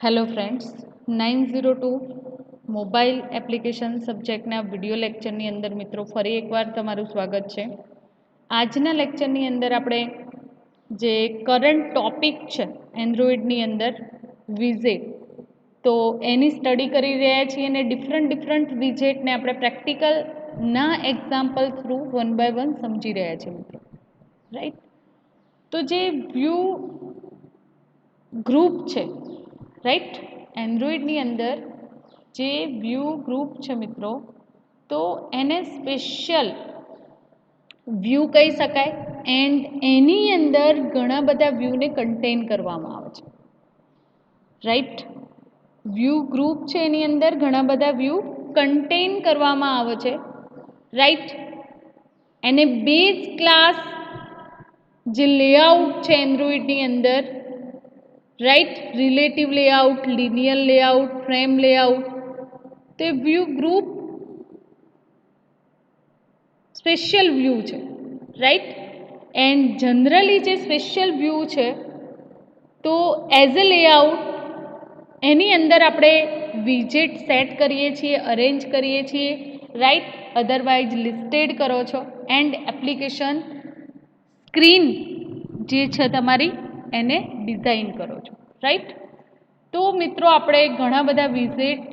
Hello friends, 902 mobile application સબ્જેક્ટના video લેક્ચરની અંદર મિત્રો ફરી એકવાર તમારું સ્વાગત છે. આજના લેક્ચરની અંદર આપણે જે કરંટ ટોપિક છે એન્ડ્રોઈડની અંદર વિઝેટ, તો એની સ્ટડી કરી રહ્યા છીએ અને ડિફરન્ટ વિઝેટને આપણે પ્રેક્ટિકલના example through one by one સમજી રહ્યા છીએ મિત્રો, રાઈટ. તો જે વ્યૂ ગ્રુપ છે, રાઈટ, એન્ડ્રોઈડની અંદર જે વ્યૂ ગ્રુપ છે મિત્રો, તો એને સ્પેશિયલ વ્યૂ કહી શકાય એન્ડ એની અંદર ઘણા બધા વ્યૂને કન્ટેન કરવામાં આવે છે, રાઈટ. વ્યૂ ગ્રુપ છે એની અંદર ઘણા બધા વ્યૂ કન્ટેન કરવામાં આવે છે, રાઈટ. એને બેઝ ક્લાસ જે લેઆઉટ છે એન્ડ્રોઈડની અંદર, right, relative layout, linear layout, frame layout, તે વ્યૂ ગ્રુપ સ્પેશિયલ વ્યૂ છે, રાઈટ. એન્ડ જનરલી જે સ્પેશિયલ વ્યૂ છે તો એઝ અ લેઆઉટ એની અંદર આપણે વિજેટ સેટ કરીએ છીએ, અરેન્જ કરીએ છીએ, રાઈટ, અધરવાઇઝ લિસ્ટેડ કરો છો એન્ડ એપ્લિકેશન સ્ક્રીન જે છે તમારી એને ડિઝાઇન કરો છો, રાઈટ. તો મિત્રો આપણે ઘણા બધા વિઝેટના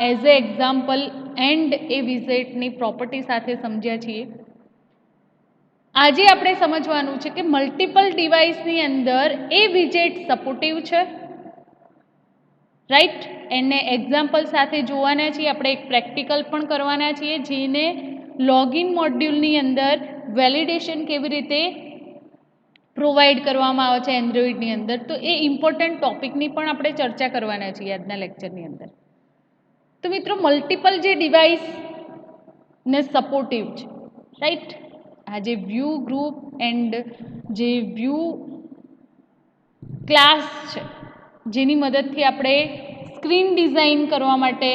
એઝ એ એક્ઝામ્પલ એન્ડ એ વિઝેટની પ્રોપર્ટી સાથે સમજ્યા છીએ. આજે આપણે સમજવાનું છે કે મલ્ટિપલ ડિવાઇસની અંદર એ વિજેટ સપોર્ટિવ છે, રાઈટ. એને એક્ઝામ્પલ સાથે જોવાના છીએ, આપણે એક પ્રેક્ટિકલ પણ કરવાના છીએ જેને લોગિન મોડ્યુલની અંદર વેલિડેશન કેવી રીતે પ્રોવાઈડ કરવામાં આવે છે એન્ડ્રોઈડની અંદર, તો એ ઇમ્પોર્ટન્ટ ટોપિકની પણ આપણે ચર્ચા કરવાના છીએ આજના લેક્ચરની અંદર. તો મિત્રો મલ્ટિપલ જે ડિવાઇસ ને સપોર્ટિવ છે, રાઈટ. આ જે વ્યૂ ગ્રુપ એન્ડ જે વ્યૂ ક્લાસ છે જેની મદદથી આપણે સ્ક્રીન ડિઝાઇન કરવા માટે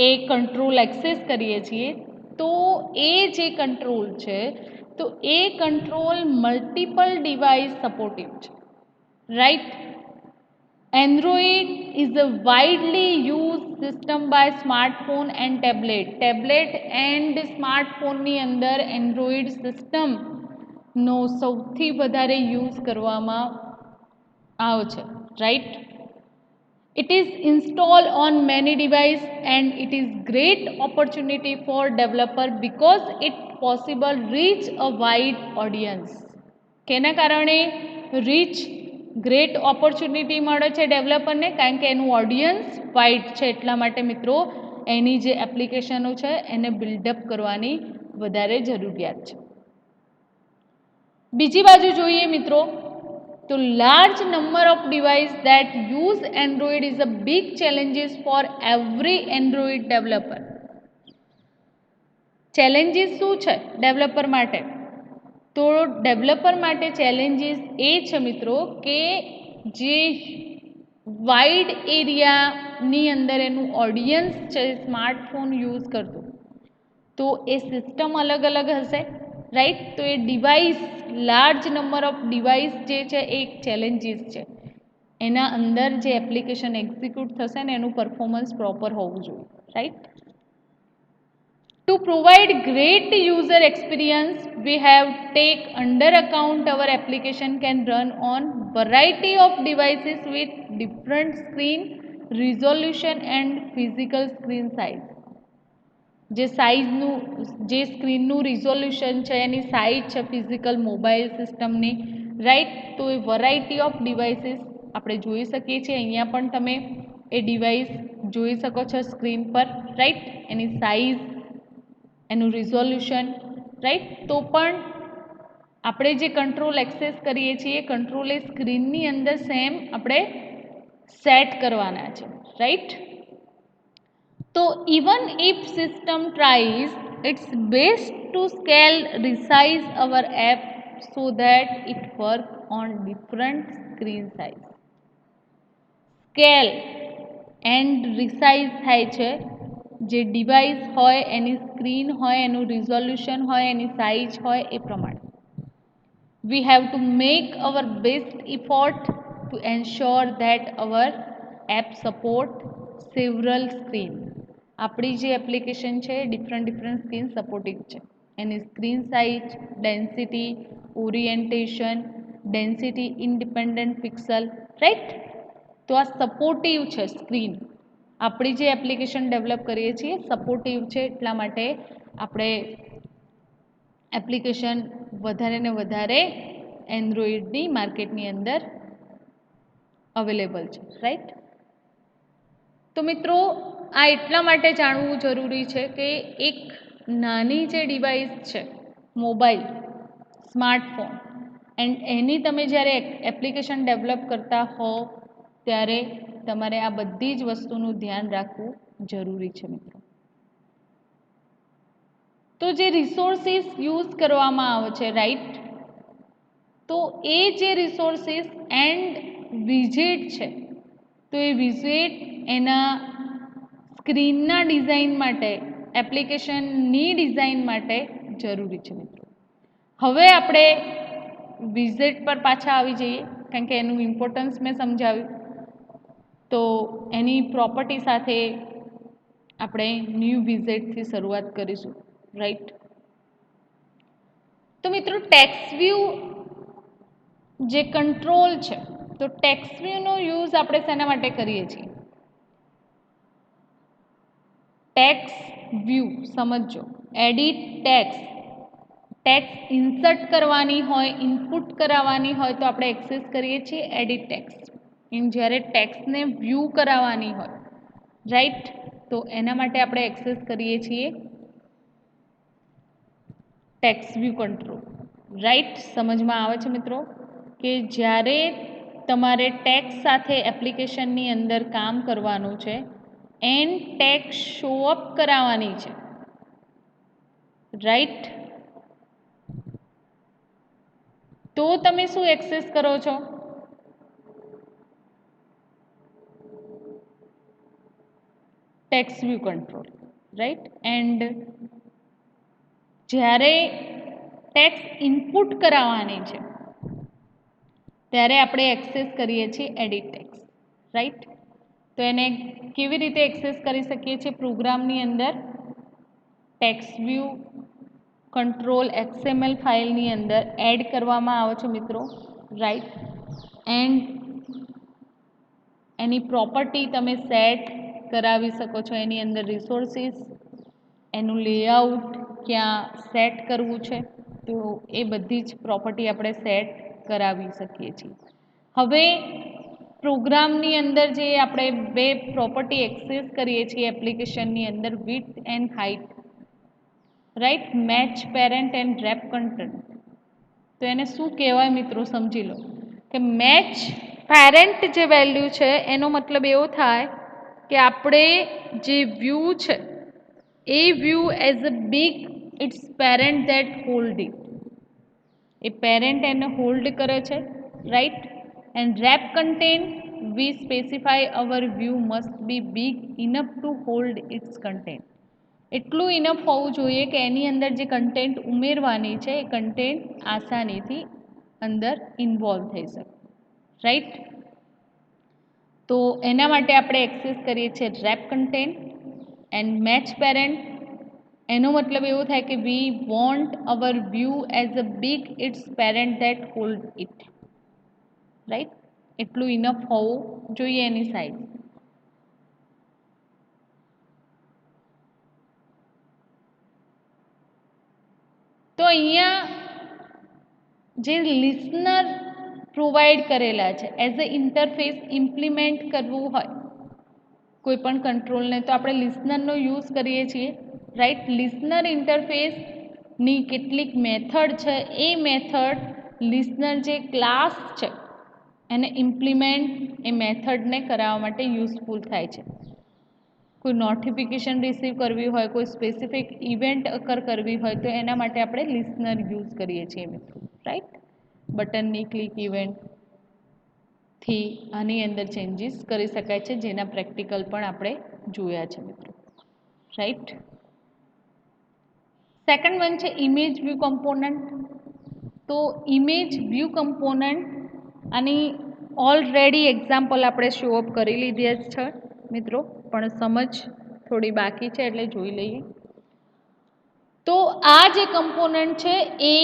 એ કંટ્રોલ એક્સેસ કરીએ છીએ, તો એ જે કંટ્રોલ છે તો એ કંટ્રોલ મલ્ટિપલ ડિવાઇસ સપોર્ટિવ છે, right. Android is a widely used system by smartphone and tablet. Tablet and સ્માર્ટફોનની અંદર એન્ડ્રોઈડ સિસ્ટમનો સૌથી વધારે યુઝ કરવામાં આવે છે, right. It is installed on many devices and it is great opportunity for developer because it possible reach a wide audience. કેના કારણે રીચ ગ્રેટ ઓપોર્ચ્યુનિટી મળે છે ડેવલપરને? કારણ કે એનું ઓડિયન્સ વાઇડ છે, એટલા માટે મિત્રો એની જે એપ્લિકેશનો છે એને બિલ્ડઅપ કરવાની વધારે જરૂરિયાત છે. બીજી બાજુ જોઈએ મિત્રો તો large number of device that use Android is a big challenges for every Android developer. Challenges શું છે ડેવલપર માટે? તો ડેવલપર માટે ચેલેન્જીસ એ છે મિત્રો કે જે વાઇડ એરિયાની અંદર એનું ઓડિયન્સ છે સ્માર્ટફોન યુઝ કરતું, તો એ સિસ્ટમ અલગ અલગ હશે, રાઈટ. તો એ device, large number of device જે છે એ એક ચેલેન્જીસ છે. એના અંદર જે એપ્લિકેશન એક્ઝિક્યુટ થશે ને એનું પરફોર્મન્સ પ્રોપર હોવું જોઈએ, right. To provide great user experience, we have take under account our application can run on variety of devices with different screen resolution and physical screen size. જે સાઇઝનું, જે સ્ક્રીનનું resolution છે એની size છે physical mobile સિસ્ટમની, right. તો એ variety of devices આપણે જોઈ શકીએ છીએ. અહીંયા પણ તમે એ ડિવાઇસ જોઈ શકો છો સ્ક્રીન પર, રાઈટ. એની સાઇઝ, એનું રિઝોલ્યુશન, રાઈટ. તો પણ આપણે જે કંટ્રોલ એક્સેસ કરીએ છીએ કંટ્રોલ એ સ્ક્રીનની અંદર સેમ આપણે સેટ કરવાના છે, રાઈટ. તો even if system tries its best to scale resize our app so that it work on different screen size. Scale and resize થાય છે જે ડિવાઇસ હોય એની સ્ક્રીન હોય, એનું રિઝોલ્યુશન હોય, એની સાઇઝ હોય એ પ્રમાણે. We have to make our best effort to ensure that our app support several screen. આપણી જે એપ્લિકેશન છે ડિફરન્ટ સ્ક્રીન સપોર્ટિવ છે. એની screen size, density, orientation, density independent pixel, right. તો આ સપોર્ટિવ છે સ્ક્રીન. આપણી જે એપ્લિકેશન ડેવલપ કરીએ છીએ સપોર્ટિવ છે, એટલા માટે આપણે એપ્લિકેશન વધારે ને વધારે એન્ડ્રોઈડની માર્કેટની અંદર અવેલેબલ છે, રાઈટ. તો મિત્રો આ એટલા માટે જાણવું જરૂરી છે કે એક નાની જે ડિવાઇસ છે મોબાઈલ, સ્માર્ટફોન, એન્ડ એની તમે જ્યારે એપ્લિકેશન ડેવલપ કરતા હો ત્યારે તમારે આ બધી જ વસ્તુનું ધ્યાન રાખવું જરૂરી છે મિત્રો. તો જે રિસોર્સિસ યુઝ કરવામાં આવે છે, રાઈટ, તો એ જે રિસોર્સિસ એન્ડ વિઝેટ છે, તો એ વિઝેટ એના સ્ક્રીનના ડિઝાઇન માટે, એપ્લિકેશનની ડિઝાઇન માટે જરૂરી છે મિત્રો. હવે આપણે વિઝેટ પર પાછા આવી જઈએ, કારણ કે એનું ઇમ્પોર્ટન્સ મેં સમજાવ્યું. તો એની પ્રોપર્ટી સાથે આપણે ન્યૂ વિઝેટથી શરૂઆત કરીશું, રાઈટ. તો મિત્રો ટેક્સ્ટ વ્યૂ જે કંટ્રોલ છે, તો ટેક્સ્ટ વ્યૂનો યુઝ આપણે શેના માટે કરીએ છીએ? ટેક્સ્ટ વ્યૂ સમજો, એડિટ ટેક્સ્ટ, ટેક્સ્ટ ઇન્સર્ટ કરવાની હોય, ઇનપુટ કરાવવાની હોય તો આપણે એક્સેસ કરીએ છીએ એડિટ ટેક્સ્ટ. જ્યારે ટેક્સ્ટને વ્યૂ કરાવવાની હોય, રાઈટ, તો એના માટે આપણે એક્સેસ કરીએ છીએ ટેક્સ્ટ વ્યૂ કંટ્રોલ, રાઈટ. સમજમાં આવે છે મિત્રો કે જ્યારે તમારે ટેક્સ્ટ સાથે એપ્લિકેશનની અંદર કામ કરવાનું છે એન્ડ ટેક્સ્ટ શો અપ કરાવવાની છે, રાઈટ, તો તમે શું એક્સેસ કરો છો? Text view control, right. And જ્યારે ટેક્સ્ટ ઇનપુટ કરાવવાની છે ત્યારે આપણે એક્સેસ કરીએ છીએ એડિટ ટેક્સ્ટ, રાઈટ. તો એને કેવી રીતે એક્સેસ કરી શકીએ છીએ? પ્રોગ્રામની અંદર ટેક્સ્ટ વ્યૂ કંટ્રોલ XML ફાઇલની અંદર એડ કરવામાં આવે છે મિત્રો, રાઈટ. એન્ડ એની પ્રોપર્ટી તમે સેટ કરાવી શકો છો. એની અંદર રિસોર્સિસ, એનું લેઆઉટ ક્યાં સેટ કરવું છે, તો એ બધી જ પ્રોપર્ટી આપણે સેટ કરાવી શકીએ છીએ. હવે પ્રોગ્રામની અંદર જે આપણે બે પ્રોપર્ટી એક્સેસ કરીએ છીએ એપ્લિકેશનની અંદર, width and height, right, match parent and wrap content. તો એને શું કહેવાય મિત્રો? સમજી લો કે મેચ પેરેન્ટ જે વેલ્યુ છે એનો મતલબ એવો થાય કે આપણે જે વ્યૂ છે એ view as a big it's parent that hold it, A parent એને હોલ્ડ કરે છે, right. And rape content V specify hour view must be big enough to hold it's content. એટલું ઇનફ હોવું જોઈએ કે એની અંદર જે કન્ટેન્ટ ઉમેરવાની છે એ કન્ટેન્ટ આસાનીથી અંદર ઇન્વોલ્વ થઈ શકે, રાઈટ. તો એના માટે આપણે એક્સેસ કરીએ છીએ rape content and match parent. એનો મતલબ એવો થાય કે we want hour view as a big it's parent that hold it, right. એટલું ઇનફ હોવું જોઈએ એની સાઇઝ. તો અહીંયા જે લિસનર પ્રોવાઈડ કરેલા છે એઝ અ ઇન્ટરફેસ ઇમ્પ્લિમેન્ટ કરવું હોય કોઈ પણ કંટ્રોલને, તો આપણે લિસનરનો યુઝ કરીએ છીએ, રાઈટ. લિસનર ઇન્ટરફેસની કેટલીક મેથડ છે, એ મેથડ લિસનર જે ક્લાસ છે એને ઇમ્પ્લિમેન્ટ એ મેથડને કરાવવા માટે યુઝફુલ થાય છે. કોઈ નોટિફિકેશન રિસીવ કરવી હોય, કોઈ સ્પેસિફિક ઇવેન્ટ અકર કરવી હોય તો એના માટે આપણે લિસનર યુઝ કરીએ છીએ મિત્રો, રાઈટ. બટનની ક્લિક ઇવેન્ટથી આની અંદર ચેન્જીસ કરી શકાય છે, જેના પ્રેક્ટિકલ પણ આપણે જોયા છે મિત્રો, રાઈટ. સેકન્ડ વન છે ઇમેજ વ્યૂ કમ્પોનન્ટ. તો ઇમેજ વ્યૂ કમ્પોનન્ટ આની ઓલરેડી એક્ઝામ્પલ આપણે શો અપ કરી લીધી જ છે મિત્રો, પણ સમજ થોડી બાકી છે એટલે જોઈ લઈએ. તો આ જે કમ્પોનન્ટ છે એ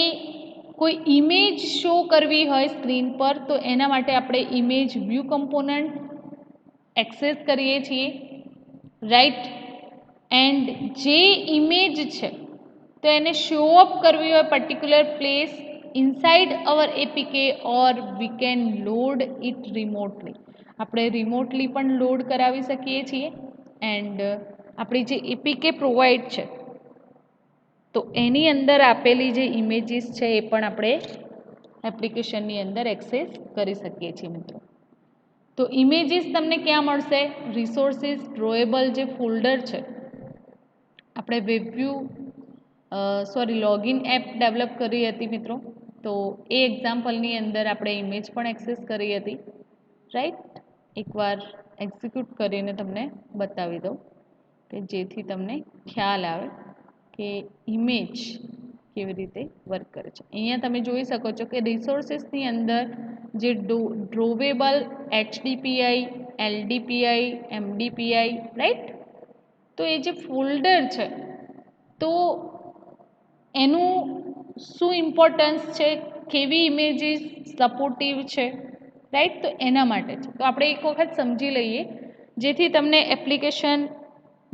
કોઈ ઇમેજ શો કરવી હોય સ્ક્રીન પર તો એના માટે આપણે ઇમેજ વ્યૂ કમ્પોનન્ટ એક્સેસ કરીએ છીએ, રાઈટ. એન્ડ જે ઇમેજ છે તો એને શો અપ કરવી હોય particular place inside our APK or we can load it remotely. આપણે રિમોટલી પણ લોડ કરાવી શકીએ છીએ એન્ડ આપણી જે એપીકે પ્રોવાઈડ છે તો એની અંદર આપેલી જે ઇમેજીસ છે એ પણ આપણે એપ્લિકેશનની અંદર એક્સેસ કરી શકીએ છીએ મિત્રો. તો ઇમેજીસ તમને ક્યાં મળશે? રિસોર્સિસ ડ્રોએબલ જે ફોલ્ડર છે, આપણે વેબવ્યૂ લોગિન એપ ડેવલપ કરી હતી મિત્રો, તો એ એક્ઝામ્પલની અંદર આપણે ઇમેજ પણ એક્સેસ કરી હતી, રાઈટ. એકવાર એક્ઝિક્યુટ કરીને તમને બતાવી દઉં કે જેથી તમને ખ્યાલ આવે કે ઇમેજ કેવી રીતે વર્ક કરે છે. અહીંયા તમે જોઈ શકો છો કે રિસોર્સિસની અંદર જે ડ્રોવેબલ HDPI, LDPI, MDPI, રાઈટ. તો એ જે ફોલ્ડર છે તો એનું શું ઇમ્પોર્ટન્સ છે, કેવી ઇમેજીસ સપોર્ટિવ છે, રાઈટ. તો એના માટે છે. તો આપણે એક વખત સમજી લઈએ જેથી તમને એપ્લિકેશન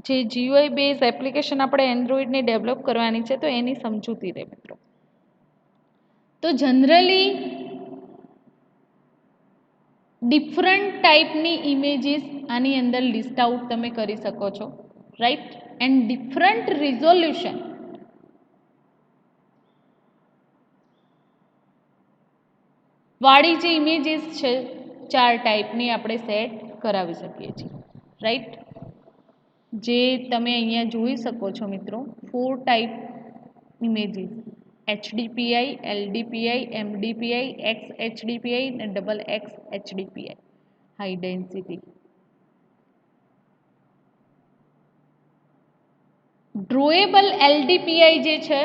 જે GUI બેઝ એપ્લિકેશન આપણે એન્ડ્રોઈડની ડેવલપ કરવાની છે તો એની સમજૂતી રહે મિત્રો. તો જનરલી ડિફરન્ટ ટાઈપની ઇમેજીસ આની અંદર લિસ્ટ આઉટ તમે કરી શકો છો, રાઈટ. એન્ડ ડિફરન્ટ રિઝોલ્યુશન વાળી જે ઇમેજીસ છે 4 ટાઈપની આપણે સેટ કરાવી શકીએ છીએ, રાઈટ. જે તમે અહીંયા જોઈ શકો છો મિત્રો 4 type images HDPI, LDPI, MDPI, XHDPI અને XXHDPI high density. Drawable LDPI જે છે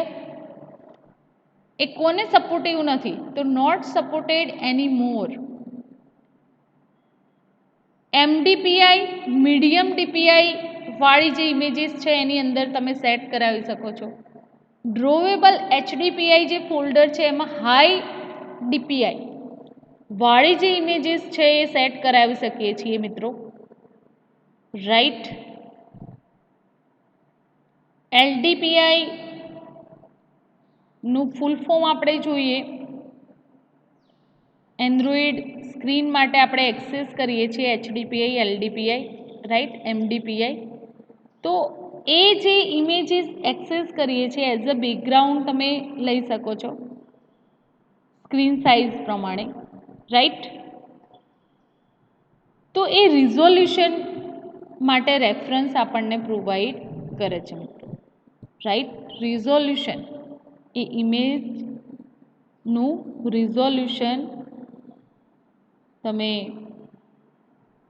એ કોને સપોર્ટિવ નથી? તો not supported any more. MDPI medium DPI વાળી જે ઇમેજીસ છે એની અંદર તમે સેટ કરાવી શકો છો. ડ્રોવેબલ HDPI જે ફોલ્ડર છે એમાં હાઈ DPI વાળી જે ઇમેજીસ છે એ સેટ કરાવી શકીએ છીએ મિત્રો, રાઈટ. LDPI નું ફૂલ ફોર્મ આપણે જોઈએ, એન્ડ્રોઈડ સ્ક્રીન માટે આપણે એક્સેસ કરીએ છીએ HDPI, LDPI, રાઈટ, MDPI. તો એ જે ઇમેજીસ એક્સેસ કરીએ છીએ એઝ અ બેકગ્રાઉન્ડ તમે લઈ શકો છો સ્ક્રીન સાઇઝ પ્રમાણે, રાઈટ. તો એ રિઝોલ્યુશન માટે રેફરન્સ આપણને પ્રોવાઈડ કરે છે મિત્રો, રાઈટ. રિઝોલ્યુશન એ ઇમેજનું રિઝોલ્યુશન તમે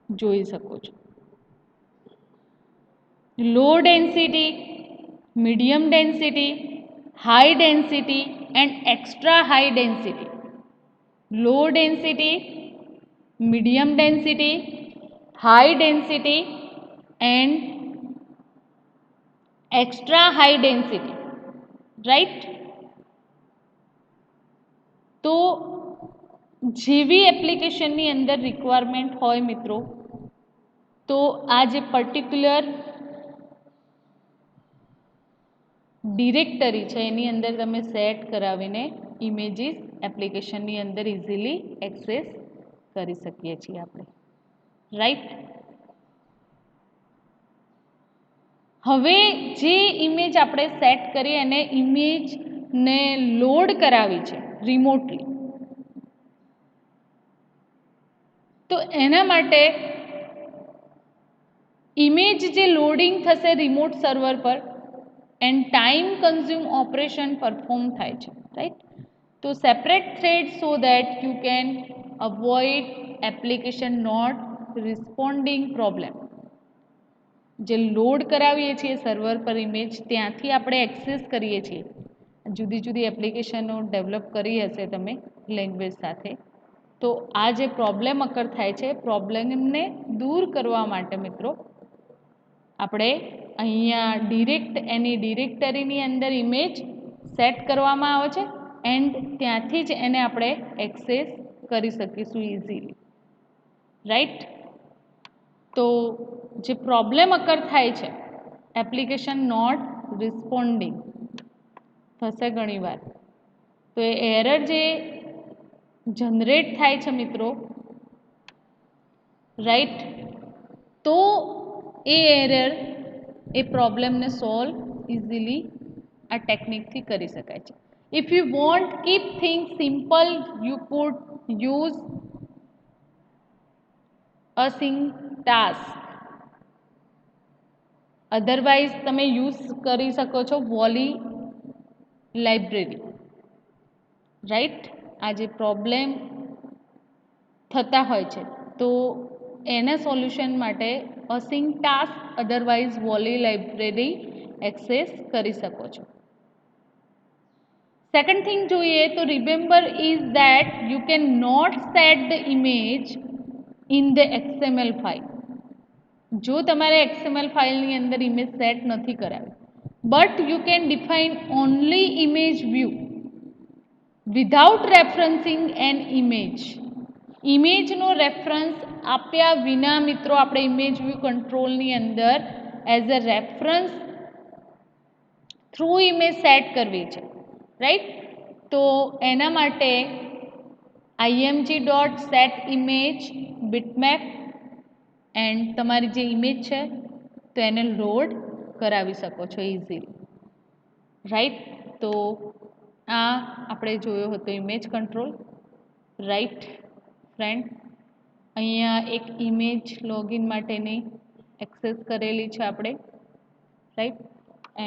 જોઈ શકો છો. Low density, medium density, high density and extra high density. Low density, medium density, high density and extra high density, right. તો જેવી એપ્લિકેશનની અંદર રિક્વાયરમેન્ટ હોય મિત્રો તો આ જે પર્ટિક્યુલર ડિરેક્ટરી છે એની અંદર તમે સેટ કરાવીને ઇમેજીસ એપ્લિકેશનની અંદર ઇઝીલી એક્સેસ કરી શકીએ છીએ આપણે, રાઈટ. હવે જે ઇમેજ આપણે સેટ કરી અને ઇમેજને લોડ કરાવી છે રિમોટલી, તો એના માટે ઇમેજ જે લોડિંગ થશે રિમોટ સર્વર પર and time consume operation perform થાય છે, રાઈટ. તો separate thread so that you can avoid application not responding problem. જે લોડ કરાવીએ છીએ સર્વર પર ઇમેજ ત્યાંથી આપણે એક્સેસ કરીએ છીએ જુદી જુદી એપ્લિકેશનો ડેવલપ કરી હશે તમે લેંગ્વેજ સાથે, તો આ જે પ્રોબ્લેમ અકર થાય છે, પ્રોબ્લેમને દૂર કરવા માટે મિત્રો આપણે અહીંયા એની ડિરેક્ટરીની અંદર ઇમેજ સેટ કરવામાં આવે છે એન્ડ ત્યાંથી જ એને આપણે એક્સેસ કરી શકીશું ઇઝીલી, રાઈટ. તો જે પ્રોબ્લેમ અકર થાય છે, એપ્લિકેશન નોટ રિસ્પોન્ડિંગ થશે ઘણીવાર, તો એ એરર જે જનરેટ થાય છે મિત્રો, રાઈટ, તો એ એરર એ પ્રોબ્લેમને સોલ્વ ઇઝીલી આ ટેકનિકથી કરી શકાય છે. If you want keep things simple, you could use async task. Otherwise તમે યુઝ કરી શકો છો વોલી લાઇબ્રેરી, રાઈટ. આ જે પ્રોબ્લેમ થતા હોય છે તો એના સોલ્યુશન માટે async task otherwise volley library access કરી શકો છો. સેકન્ડ થિંગ જોઈએ તો remember is that you can not set the image in the XML file. જો તમારે XML ફાઇલની અંદર ઇમેજ સેટ નથી કરાવી, but you can define only image view without referencing an image. ઇમેજનો રેફરન્સ આપ્યા વિના મિત્રો આપણે ઇમેજ વ્યૂ કંટ્રોલની અંદર as a reference through image set કરવી છે, રાઈટ. તો એના માટે img.setImage bitmap એન્ડ તમારી જે ઇમેજ છે તો એને લોડ કરાવી શકો છો ઇઝીલી, રાઈટ. તો આ આપણે જોયો હતો ઇમેજ કંટ્રોલ, રાઈટ ફ્રેન્ડ. અહીંયા એક ઇમેજ લોગિન માટેની એક્સેસ કરેલી છે આપણે, રાઈટ.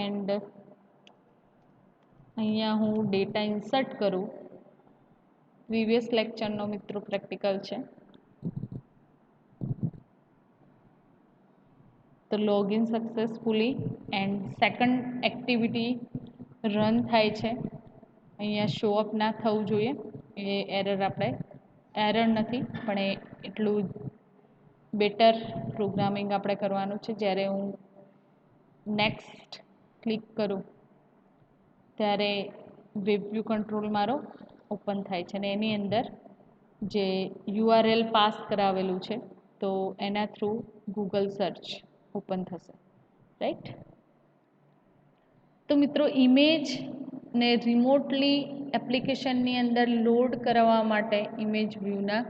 એન્ડ અહીંયા હું ડેટા ઇન્સર્ટ કરું. પ્રીવિયસ લેક્ચરનો મિત્રો પ્રેક્ટિકલ છે. તો login successfully and second activity run થાય છે. અહીંયા શો અપ ના થવું જોઈએ, એ એરર નથી પણ એ એટલું બેટર પ્રોગ્રામિંગ આપણે કરવાનું છે. જ્યારે હું નેક્સ્ટ ક્લિક કરું ત્યારે વેબ વ્યૂ કંટ્રોલ મારો ઓપન થાય છે અને એની અંદર જે URL પાસ કરાવેલું છે તો એના થ્રુ ગૂગલ સર્ચ ઓપન થશે, રાઈટ. તો મિત્રો ઇમેજને રિમોટલી એપ્લિકેશનની અંદર લોડ કરાવવા માટે ઇમેજ વ્યૂના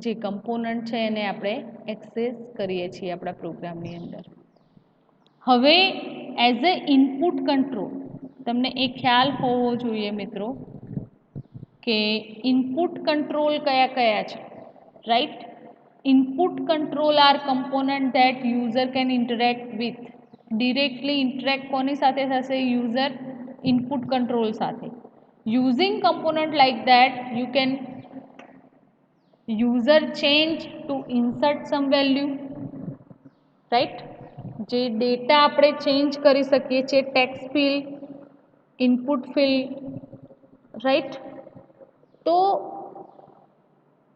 જે કમ્પોનન્ટ છે એને આપણે એક્સેસ કરીએ છીએ આપણા પ્રોગ્રામની અંદર. હવે એઝ અ ઇનપુટ કંટ્રોલ તમને એ ખ્યાલ હોવો જોઈએ મિત્રો કે ઇનપુટ કંટ્રોલ કયા કયા છે, right. Input control are component that user can interact with. Directly interact કોની સાથે થશે? યુઝર ઇનપુટ કંટ્રોલ સાથે. Using component like that you can user change to insert some value, right. જે ડેટા આપણે change કરી શકીએ છીએ, text field, input field, right. તો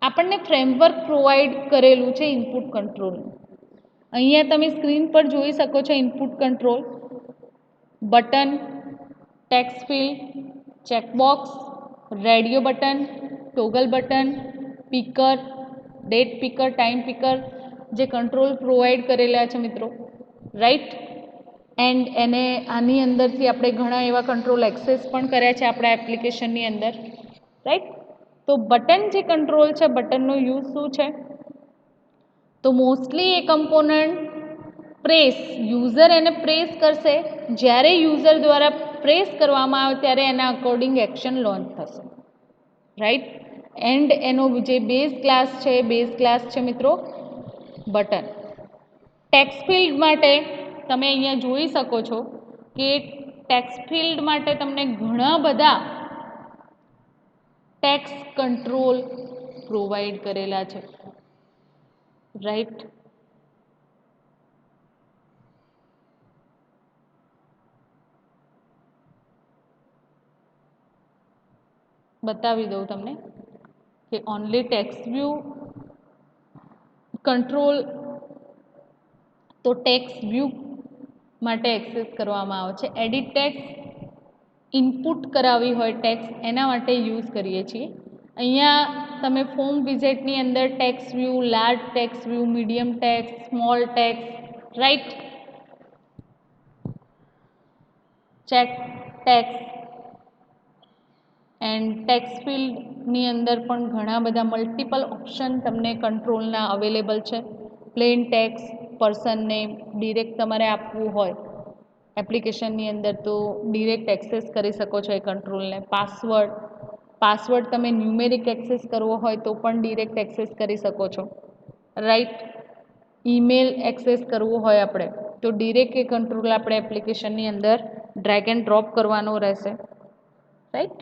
આપણને ફ્રેમવર્ક પ્રોવાઈડ કરેલું છે ઇનપુટ કંટ્રોલનું. અહીંયા તમે સ્ક્રીન પર જોઈ શકો છો input control, button, text field, checkbox, radio button, toggle button, picker, date picker, time picker, જે કંટ્રોલ પ્રોવાઈડ કરેલા છે મિત્રો, રાઈટ. એન્ડ એને આની અંદરથી આપણે ઘણા એવા કંટ્રોલ એક્સેસ પણ કર્યા છે આપણા એપ્લિકેશનની અંદર, રાઈટ. તો બટન જે કંટ્રોલ છે, બટનનો યુઝ શું છે? તો મોસ્ટલી એ કમ્પોનન્ટ પ્રેસ, યુઝર એને પ્રેસ કરશે, જ્યારે યુઝર દ્વારા પ્રેસ કરવામાં આવે ત્યારે એના અકોર્ડિંગ એક્શન લોન્ચ થશે, રાઈટ. એન્ડ એનો જે બેઝ ક્લાસ છે મિત્રો બટન. ટેક્સ્ટ ફિલ્ડ માટે તમે અહીંયા જોઈ શકો છો કે ટેક્સ્ટ ફિલ્ડ માટે તમને ઘણા બધા ટેક્સ્ટ કંટ્રોલ પ્રોવાઈડ કરેલા છે, રાઈટ. બતાવી દઉં તમને. કે ઓનલી ટેક્સ્ટ વ્યૂ કંટ્રોલ, તો ટેક્સ્ટ વ્યૂ માટે એક્સેસ કરવામાં આવે છે. એડિટ ટેક્સ્ટ ઇનપુટ કરાવી હોય ટેક્સ્ટ એના માટે યુઝ કરીએ છીએ. અહીંયા તમે ફોર્મ વિઝિટની અંદર text view, large text view, medium text, small text, right, check text and text ફિલ્ડની અંદર પણ ઘણા બધા મલ્ટિપલ ઓપ્શન તમને કંટ્રોલના અવેલેબલ છે. Plain text, person name direct તમારે આપવું હોય એપ્લિકેશનની અંદર તો ડિરેક્ટ એક્સેસ કરી શકો છો એ કંટ્રોલને. પાસવર્ડ તમે ન્યુમેરિક એક્સેસ કરવો હોય તો પણ ડિરેક્ટ એક્સેસ કરી શકો છો, રાઈટ. ઈમેલ એક્સેસ કરવું હોય આપણે તો ડિરેક્ટ એ કંટ્રોલ આપણે એપ્લિકેશનની અંદર ડ્રેગ એન્ડ ડ્રોપ કરવાનો રહેશે, right.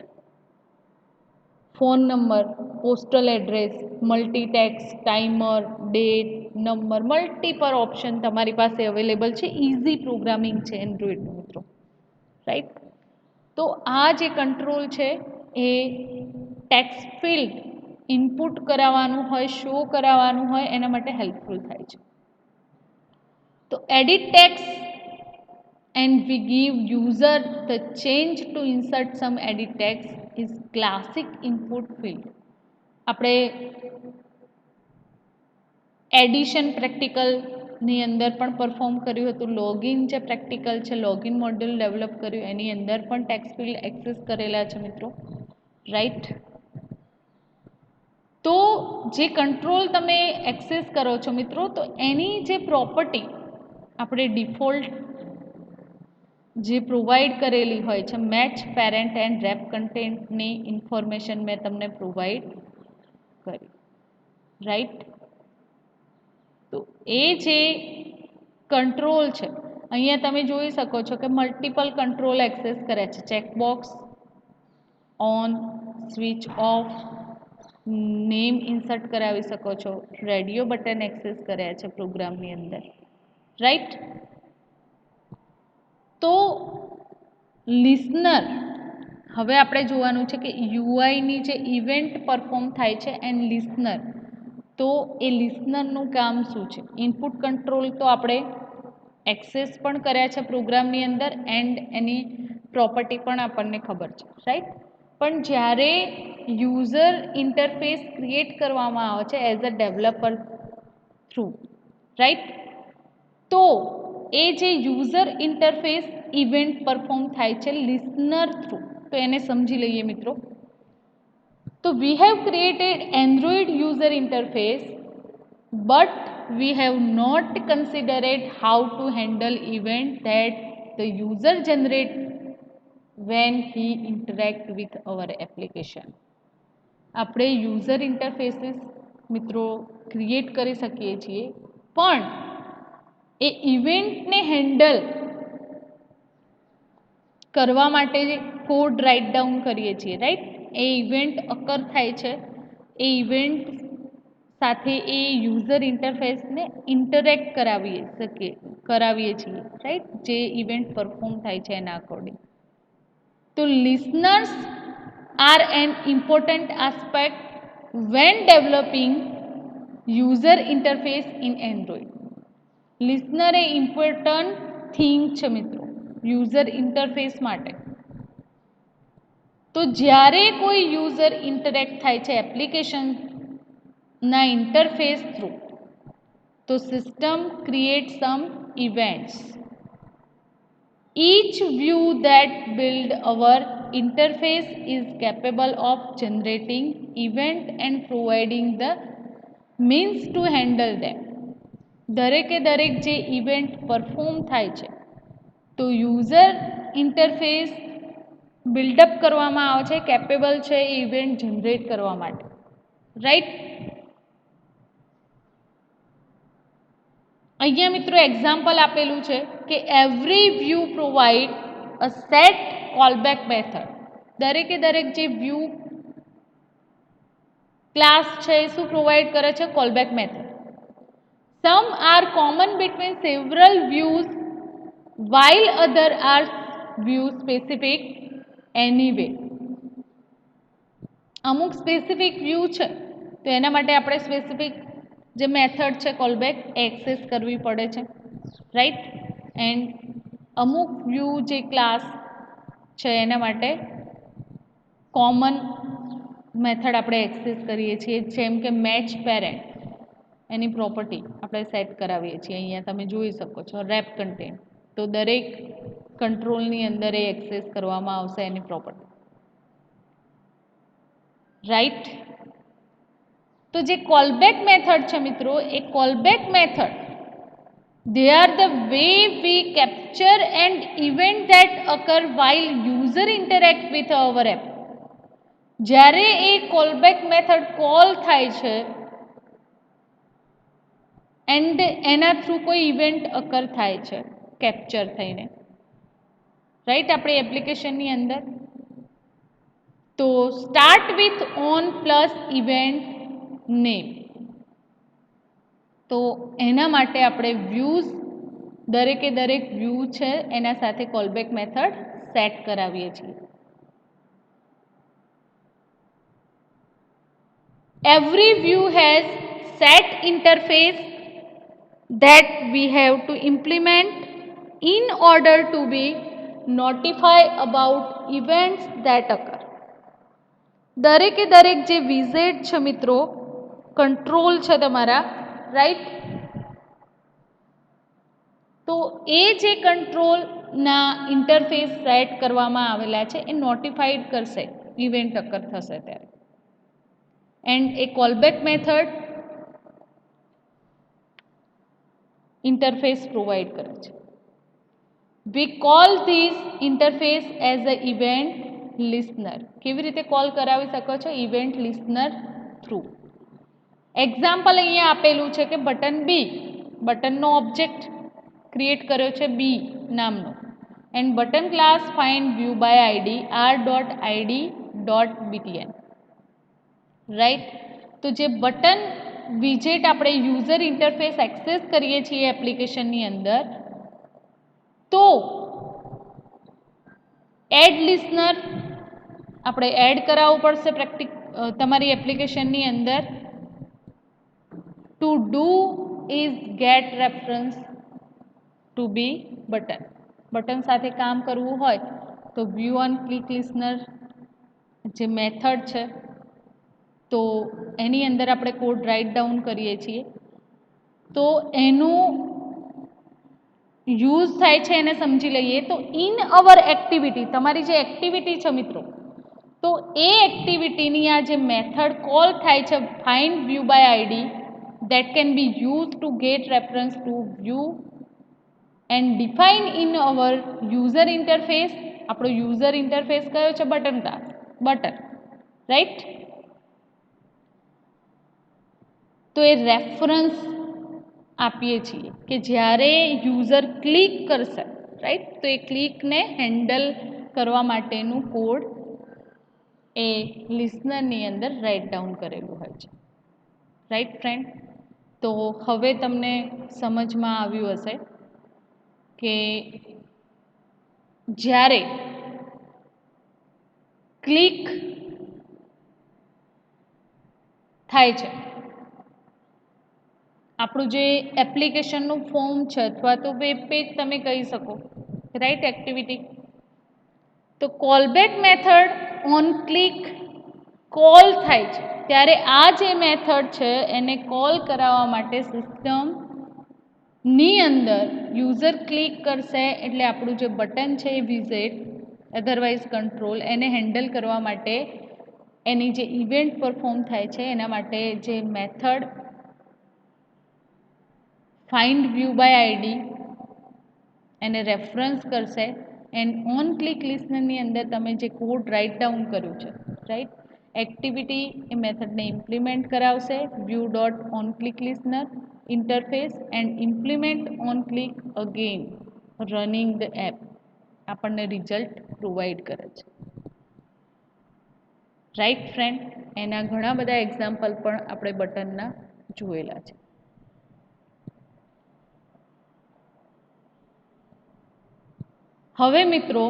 Phone number, postal address, multitext, timer, date, number, multiple option તમારી પાસે અવેલેબલ છે. ઇઝી પ્રોગ્રામિંગ છે એન્ડ્રોઈડનું મિત્રો, રાઈટ. તો આ જે કંટ્રોલ છે એ ટેક્સ્ટ ફિલ્ડ ઇનપુટ કરાવવાનું હોય, શો કરાવવાનું હોય એના માટે હેલ્પફુલ થાય છે. તો edit text and we give user the change to insert some edit text is classic input field. આપણે એડિશન પ્રેક્ટિકલની અંદર પણ પરફોર્મ કર્યું હતું. લોગિન જે પ્રેક્ટિકલ છે, લોગિન મોડ્યુલ ડેવલપ કર્યું એની અંદર પણ ટેક્સ્ટ ફિલ્ડ એક્સેસ કરેલા છે મિત્રો, રાઈટ. તો જે કંટ્રોલ તમે એક્સેસ કરો છો મિત્રો, તો એની જે પ્રોપર્ટી આપણે ડિફોલ્ટ જે પ્રોવાઈડ કરેલી હોય છે, મેચ પેરેન્ટ એન્ડ રેપ કન્ટેન્ટની ઇન્ફોર્મેશન મેં તમને પ્રોવાઈડ કરી, રાઈટ. તો એ જે કંટ્રોલ છે અહીંયા તમે જોઈ શકો છો કે મલ્ટિપલ કંટ્રોલ એક્સેસ કરે છે. Checkbox on, switch off, name insert કરાવી શકો છો, રેડિયો બટન એક્સેસ કર્યા છે પ્રોગ્રામની અંદર, રાઈટ. તો લિસનર હવે આપણે જોવાનું છે કે યુઆઈની જે ઇવેન્ટ પરફોર્મ થાય છે એન્ડ લિસનર, તો એ લિસનરનું કામ શું છે? ઇનપુટ કંટ્રોલ તો આપણે એક્સેસ પણ કર્યા છે પ્રોગ્રામની અંદર એન્ડ એની પ્રોપર્ટી પણ આપણને ખબર છે, રાઈટ. પણ જ્યારે યુઝર ઇન્ટરફેસ ક્રિએટ કરવામાં આવે છે as a developer through, right, તો એ જે યુઝર ઇન્ટરફેસ ઇવેન્ટ પરફોર્મ થાય છે લિસનર થ્રુ, તો એને સમજી લઈએ મિત્રો. તો we have created Android user interface but we have not considered how to handle event that the user generate when he interact with our application. આપણે user interfaces મિત્રો ક્રિએટ કરી શકીએ છીએ પણ એ ઇવેન્ટને હેન્ડલ કરવા માટે કોડ રાઇટ ડાઉન કરીએ છીએ, રાઈટ. એ ઇવેન્ટ અકર થાય છે, એ ઇવેન્ટ સાથે એ યુઝર ઇન્ટરફેસને ઇન્ટરેક્ટ કરાવીએ છીએ, રાઈટ, જે ઇવેન્ટ પરફોર્મ થાય છે એના અકોર્ડિંગ. તો listeners are an important aspect when developing user interface in Android. Listener એ ઇમ્પોર્ટન્ટ થિંગ છે મિત્રો યુઝર ઇન્ટરફેસ માટે. તો જ્યારે કોઈ યુઝર ઇન્ટરેક્ટ થાય છે એપ્લિકેશનના ઇન્ટરફેસ થ્રુ, તો system create some events. Each view that build our interface is capable of generating event and providing the means to handle them. દરેકે દરેક જે ઇવેન્ટ પરફોર્મ થાય છે તો યુઝર ઇન્ટરફેસ બિલ્ડઅપ કરવામાં આવે છે, કેપેબલ છે એ ઇવેન્ટ જનરેટ કરવા માટે, રાઈટ. અહીંયા મિત્રો એક્ઝામ્પલ આપેલું છે કે એવરી વ્યૂ પ્રોવાઈડ અ સેટ કોલબેક મેથડ. દરેકે દરેક જે વ્યૂ ક્લાસ છે એ શું પ્રોવાઈડ કરે છે? Callback method. Some are common between several views while other are view specific anyway. અમુક સ્પેસિફિક વ્યૂ છે તો એના માટે આપણે સ્પેસિફિક જે મેથડ છે કોલબેક એક્સેસ કરવી પડે છે, રાઈટ. એન્ડ અમુક વ્યૂ જે ક્લાસ છે એના માટે કોમન મેથડ આપણે એક્સેસ કરીએ છીએ, જેમ કે મેચ પેરેન્ટ એની પ્રોપર્ટી આપણે સેટ કરાવીએ છીએ. અહીંયા તમે જોઈ શકો છો રેપ કન્ટેન્ટ, તો દરેક કંટ્રોલની અંદર એ એક્સેસ કરવામાં આવશે એની પ્રોપર્ટી, રાઈટ. તો જે કોલબેક મેથડ છે મિત્રો, એ callback method they are the way we capture an event that occur while user interact with our app. જ્યારે એ કોલબેક મેથડ કોલ થાય છે એન્ડ એના થ્રુ કોઈ ઇવેન્ટ અકર થાય છે કેપ્ચર થઈને, રાઈટ, આપણી એપ્લિકેશનની અંદર. તો start with on plus event name, તો એના માટે આપણે વ્યૂઝ દરેકે દરેક વ્યૂ છે એના સાથે કોલબેક મેથડ સેટ કરાવીએ છીએ. Every view has set interface that we have to implement in order to be notify about events that occur. દરેકે દરેક જે વિઝેટ છે મિત્રો, કંટ્રોલ છે તમારા, રાઈટ. તો એ જે કંટ્રોલના ઇન્ટરફેસ સેટ કરવામાં આવેલા છે એ નોટિફાઈડ કરશે ઇવેન્ટ અકર થશે ત્યારે. And A callback method interface provide કરે છે. વી call this interface as a event listener. કેવી રીતે કોલ કરાવી શકો છો? Event listener through. એક્ઝામ્પલ અહીંયા આપેલું છે કે બટન બી, બટનનો ઓબ્જેક્ટ ક્રિએટ કર્યો છે બી નામનો, and button class find view by ID R dot ID dot BTN, right. તો જે બટન વિજેટ આપણે યુઝર ઇન્ટરફેસ એક્સેસ કરીએ છીએ એપ્લિકેશનની અંદર, તો એડ લિસનર આપણે એડ કરાવવું પડશે તમારી એપ્લિકેશનની અંદર. To do is get reference to B button. Button સાથે કામ કરવું હોય તો વ્યૂ ઓન ક્લિક લિસનર જે મેથડ છે, તો એની અંદર આપણે કોડ રાઇટ ડાઉન કરીએ છીએ. તો એનું યુઝ થાય છે એને સમજી લઈએ. તો ઇન અવર એક્ટિવિટી, તમારી જે એક્ટિવિટી છે મિત્રો, તો એ એક્ટિવિટીની આ જે મેથડ કોલ થાય છે find view by ID, that can be used to get reference to view and define in our user interface. આપણો યુઝર ઇન્ટરફેસ કયો છે? Button class, button, right. તો એ રેફરન્સ આપીએ છીએ કે જ્યારે યુઝર ક્લિક કરશે, રાઈટ, તો એ ક્લિકને હેન્ડલ કરવા માટેનું કોડ એ લિસનરની અંદર રાઇટ ડાઉન કરેલું હોય છે, રાઈટ ફ્રેન્ડ. તો હવે તમને સમજમાં આવ્યું હશે કે જ્યારે ક્લિક થાય છે, આપણું જે એપ્લિકેશનનું ફોર્મ છે અથવા તો વેબ પેજ તમે કહી શકો, રાઈટ, એક્ટિવિટી. તો callback method on click call થાય છે ત્યારે આ જે મેથડ છે એને કોલ કરાવવા માટે સિસ્ટમની અંદર યુઝર ક્લિક કરશે એટલે આપણું જે બટન છે એ વિઝિટ અધરવાઇઝ કંટ્રોલ એને હેન્ડલ કરવા માટે એની જે ઇવેન્ટ પરફોર્મ થાય છે એના માટે જે method find view by ID એને રેફરન્સ કરશે. એન્ડ ઓન ક્લિક લિસનરની અંદર તમે જે કોડ રાઇટ ડાઉન કર્યું છે, રાઈટ, એક્ટિવિટી એ મેથડને ઇમ્પ્લિમેન્ટ કરાવશે view dot on click listener interface and implement on click again running the app, આપણને રિઝલ્ટ પ્રોવાઈડ કરે છે, રાઈટ ફ્રેન્ડ. એના ઘણા બધા એક્ઝામ્પલ પણ આપણે બટનના જોયેલા છે. હવે મિત્રો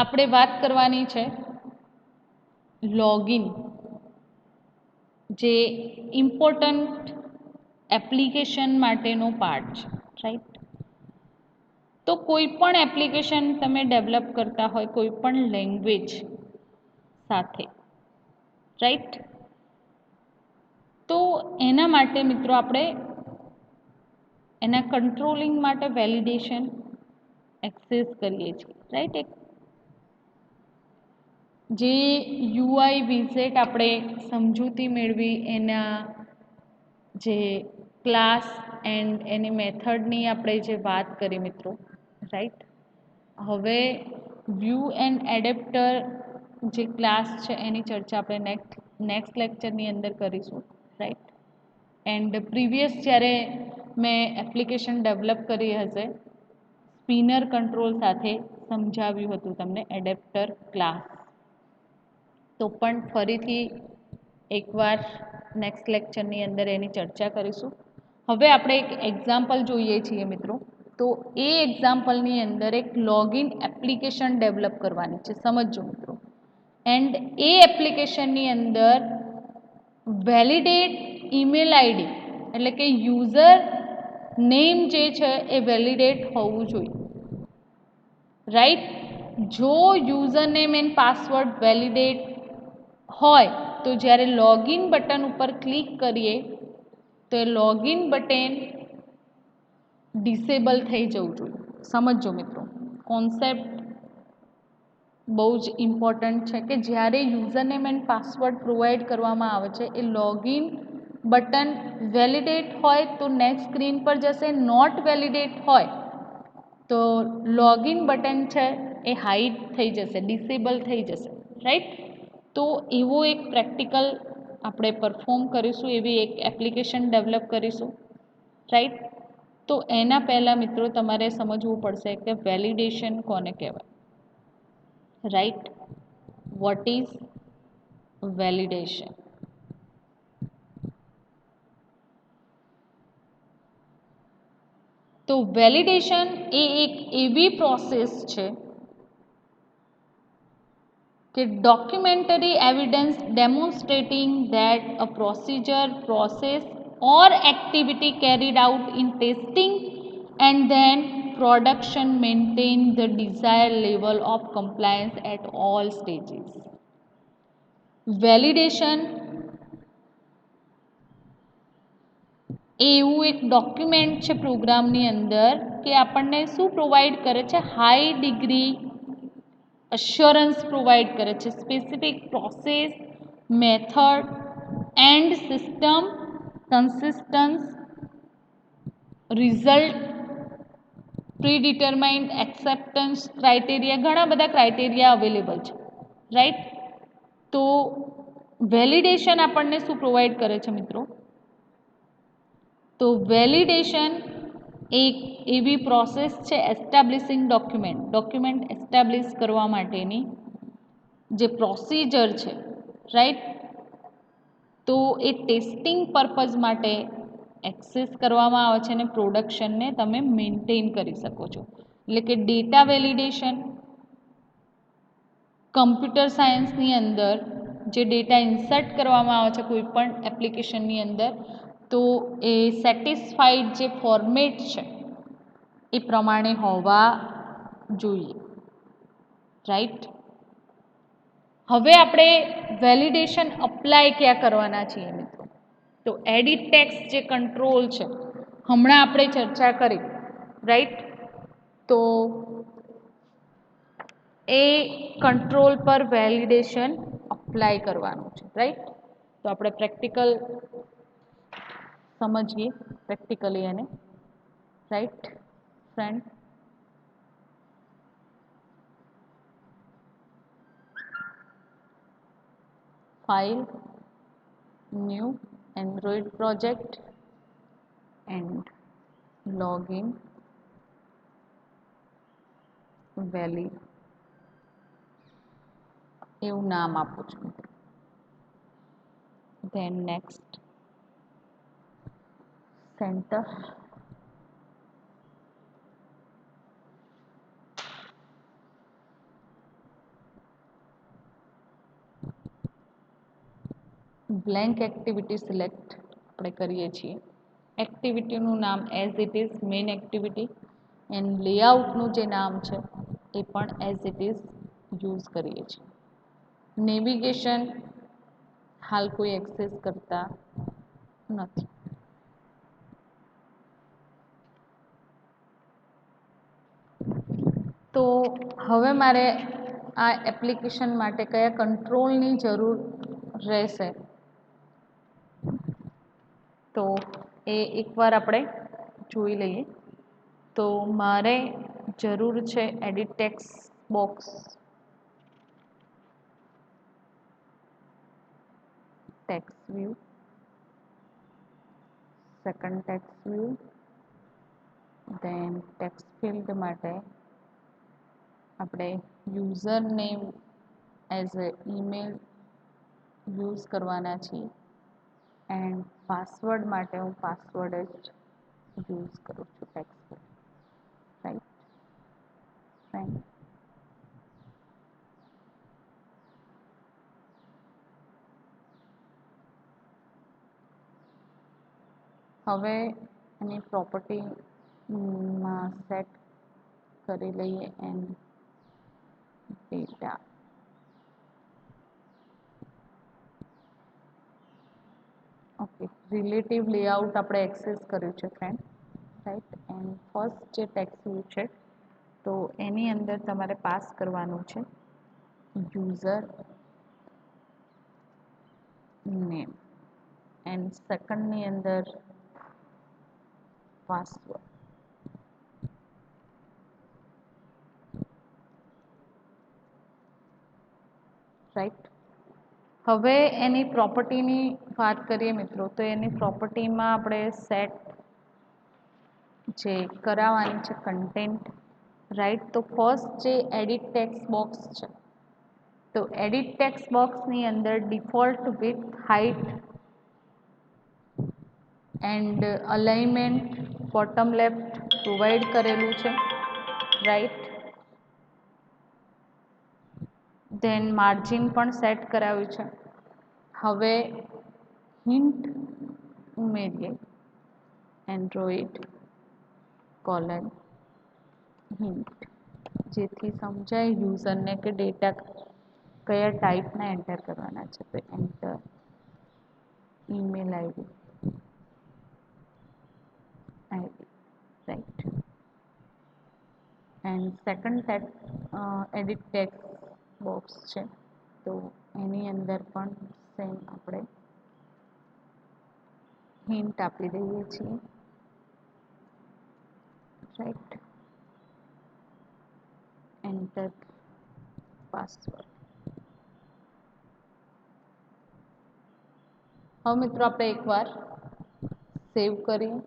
આપણે વાત કરવાની છે લોગિન, જે ઇમ્પોર્ટન્ટ એપ્લિકેશન માટેનો પાર્ટ છે, રાઈટ. તો કોઈ પણ એપ્લિકેશન તમે ડેવલપ કરતા હોય કોઈ પણ લેંગ્વેજ સાથે, રાઈટ, તો એના માટે મિત્રો આપણે એના કંટ્રોલિંગ માટે વેલિડેશન એક્સેસ કરીએ છીએ, રાઈટ. એક જે યુઆઈ વિઝેટ આપણે સમજૂતી મેળવી એના જે ક્લાસ એન્ડ એની મેથડની આપણે જે વાત કરી મિત્રો, રાઈટ. હવે વ્યૂ એન્ડ એડેપ્ટર જે ક્લાસ છે એની ચર્ચા આપણે નેક્સ્ટ લેક્ચરની અંદર કરીશું, રાઈટ. એન્ડ પ્રીવિયસ જ્યારે મેં એપ્લિકેશન ડેવલપ કરી હશે સ્પિનર કંટ્રોલ સાથે સમજાવ્યું હતું તમને એડેપ્ટર ક્લાસ, તો પણ ફરીથી એકવાર નેક્સ્ટ લેક્ચરની અંદર એની ચર્ચા કરીશું. હવે આપણે એક એક્ઝામ્પલ જોઈએ છીએ મિત્રો, તો એ એક્ઝામ્પલની અંદર એક લોગિન એપ્લિકેશન ડેવલપ કરવાની છે, સમજજો મિત્રો. એન્ડ એ એપ્લિકેશનની અંદર વેલિડેટ ઈમેલ આઈડી એટલે કે યુઝર નેમ જે છે એ વેલિડેટ હોવું જોઈએ, રાઈટ. જો user name and password validate હોય તો જ્યારે લોગિન બટન ઉપર ક્લિક કરીએ તો એ લોગિન બટન ડિસેબલ થઈ જવું જોઈએ. સમજો મિત્રો, કોન્સેપ્ટ બહુ જ ઇમ્પોર્ટન્ટ છે કે જ્યારે user name and password provide કરવામાં આવે છે એ લોગિન બટન વેલિડેટ હોય તો નેક્સ્ટ સ્ક્રીન પર જશે, નોટ વેલિડેટ હોય તો લોગિન બટન છે એ હાઈડ થઈ જશે, ડિસેબલ થઈ જશે, રાઈટ. તો એવો એક પ્રેક્ટિકલ આપણે પરફોર્મ કરીશું, એવી એક એપ્લિકેશન ડેવલપ કરીશું, રાઈટ. તો એના પહેલાં મિત્રો તમારે સમજવું પડશે કે વેલિડેશન કોને કહેવાય, રાઈટ. What is validation? તો વેલિડેશન એ એક એવી પ્રોસેસ છે કે documentary evidence demonstrating that a procedure, process or activity carried out in testing and then production maintain the desired level of compliance at all stages. Validation એવું એક document છે પ્રોગ્રામની અંદર કે આપણને શું પ્રોવાઈડ કરે છે, હાઈ ડિગ્રી assurance પ્રોવાઈડ કરે છે, specific process, method and system, consistency, result, predetermined acceptance criteria, ઘણા બધા ક્રાઇટેરિયા અવેલેબલ છે, રાઈટ. તો વેલિડેશન આપણને શું પ્રોવાઈડ કરે છે મિત્રો? તો વેલિડેશન એક એવી પ્રોસેસ છે એસ્ટાબ્લિશિંગ ડોક્યુમેન્ટ એસ્ટાબ્લિશ કરવા માટેની જે પ્રોસિજર છે, રાઈટ. તો એ ટેસ્ટિંગ પર્પઝ માટે એક્સેસ કરવામાં આવે છે અને પ્રોડક્શનને તમે મેન્ટેન કરી શકો છો. એટલે કે ડેટા વેલિડેશન કમ્પ્યુટર સાયન્સની અંદર જે ડેટા ઇન્સર્ટ કરવામાં આવે છે કોઈ પણ એપ્લિકેશનની અંદર, તો એ સેટિસ્ફાઈડ જે ફોર્મેટ છે એ પ્રમાણે હોવા જોઈએ, રાઈટ. હવે આપણે વેલિડેશન અપ્લાય ક્યાં કરવાના છીએ મિત્રો? તો એડિટ ટેક્સ્ટ જે કંટ્રોલ છે હમણાં આપણે ચર્ચા કરી, રાઈટ. તો એ કંટ્રોલ પર વેલિડેશન અપ્લાય કરવાનું છે, રાઈટ. તો આપણે પ્રેક્ટિકલ સમજીએ, પ્રેક્ટિકલી એને, right friend. File, new Android project and login વેલી એવું નામ આપું છું. Then next center, blank activity select આપણે કરીએ છીએ. એક્ટિવિટીનું નામ એઝ ઇટ ઇઝ મેઇન એક્ટિવિટી એન્ડ લેઆઉટનું જે નામ છે એ પણ એઝ ઇટ ઇઝ યુઝ કરીએ છીએ. નેવિગેશન હાલ કોઈ એક્સેસ કરતા નથી. તો હવે મારે આ એપ્લિકેશન માટે કયા કંટ્રોલની જરૂર રહેશે તો એ એકવાર આપણે જોઈ લઈએ. તો મારે જરૂર છે edit text box, text view, second text view, then text field માટે આપણે user name as a email use કરવાના છીએ એન્ડ પાસવર્ડ માટે હું પાસવર્ડ જ યુઝ કરું છું ટેક્સ્ટ રાઈટ. ફાઇન. હવે એની પ્રોપર્ટીમાં સેટ કરી લઈએ and data. Okay, relative layout આપણે એક્સેસ કર્યું છે ફ્રેન્ડ રાઈટ. એન્ડ ફર્સ્ટ જે ટેક્સ્ટ વ્યૂ છે તો એની અંદર તમારે પાસ કરવાનું છે યુઝર નેમ એન્ડ સેકન્ડની અંદર પાસવર્ડ રાઈટ. હવે એની પ્રોપર્ટીની વાત કરીએ મિત્રો તો એની પ્રોપર્ટીમાં આપણે સેટ જે કરાવવાની છે કન્ટેન્ટ રાઈટ. તો ફર્સ્ટ જે એડિટ ટેક્સ્ટ બોક્સ છે તો એડિટ ટેક્સ્ટ બોક્સની અંદર default with height and alignment bottom left provide કરેલું છે રાઈટ. ધેન માર્જિન પણ સેટ કરાવ્યું છે. હવે હિન્ટ ઉમેરીએ એન્ડ્રોઇડ કોલન હિન્ટ, જેથી સમજાય યુઝરને કે ડેટા કયા ટાઈપના એન્ટર કરવાના છે. તો enter email ID right. And second edit text box છે તો એની અંદર પણ સેમ આપણે હિન્ટ આપી દઈએ છીએ રાઈટ. Enter password. હવે મિત્રો આપણે એકવાર સેવ કરી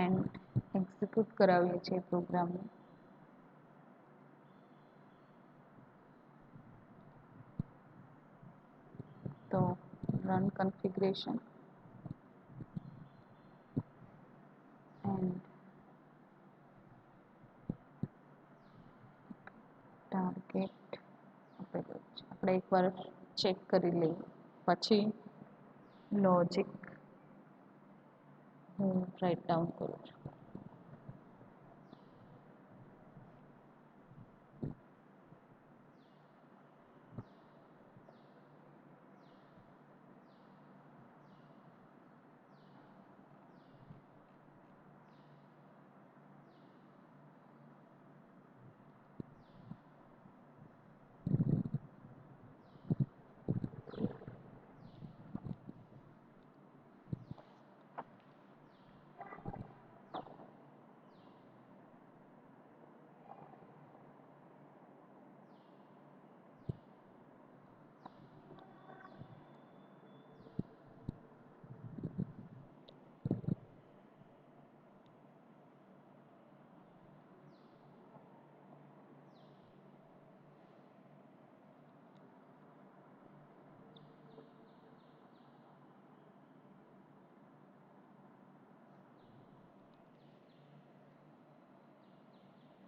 એન્ડ એક્ઝિક્યુટ કરાવીએ છીએ પ્રોગ્રામને. તો રન કન્ફિગરેશન એન્ડ ટાર્ગેટ આપેલું છે. આપણે એકવાર ચેક કરી લઈએ પછી લોજિક હું રાઇટ ડાઉન કરું છું.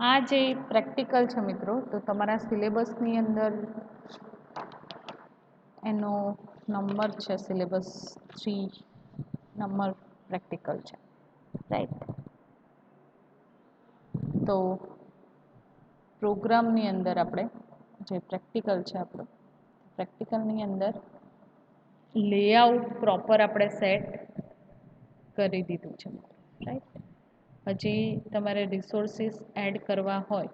આ જે પ્રેક્ટિકલ છે મિત્રો તો તમારા સિલેબસની અંદર એનો નંબર છે સિલેબસ 3 નંબર પ્રેક્ટિકલ છે રાઈટ. તો પ્રોગ્રામની અંદર આપણે જે પ્રેક્ટિકલ છે આપણું પ્રેક્ટિકલની અંદર લેઆઉટ પ્રોપર આપણે સેટ કરી દીધું છે રાઈટ. હજી તમારે રિસોર્સિસ એડ કરવા હોય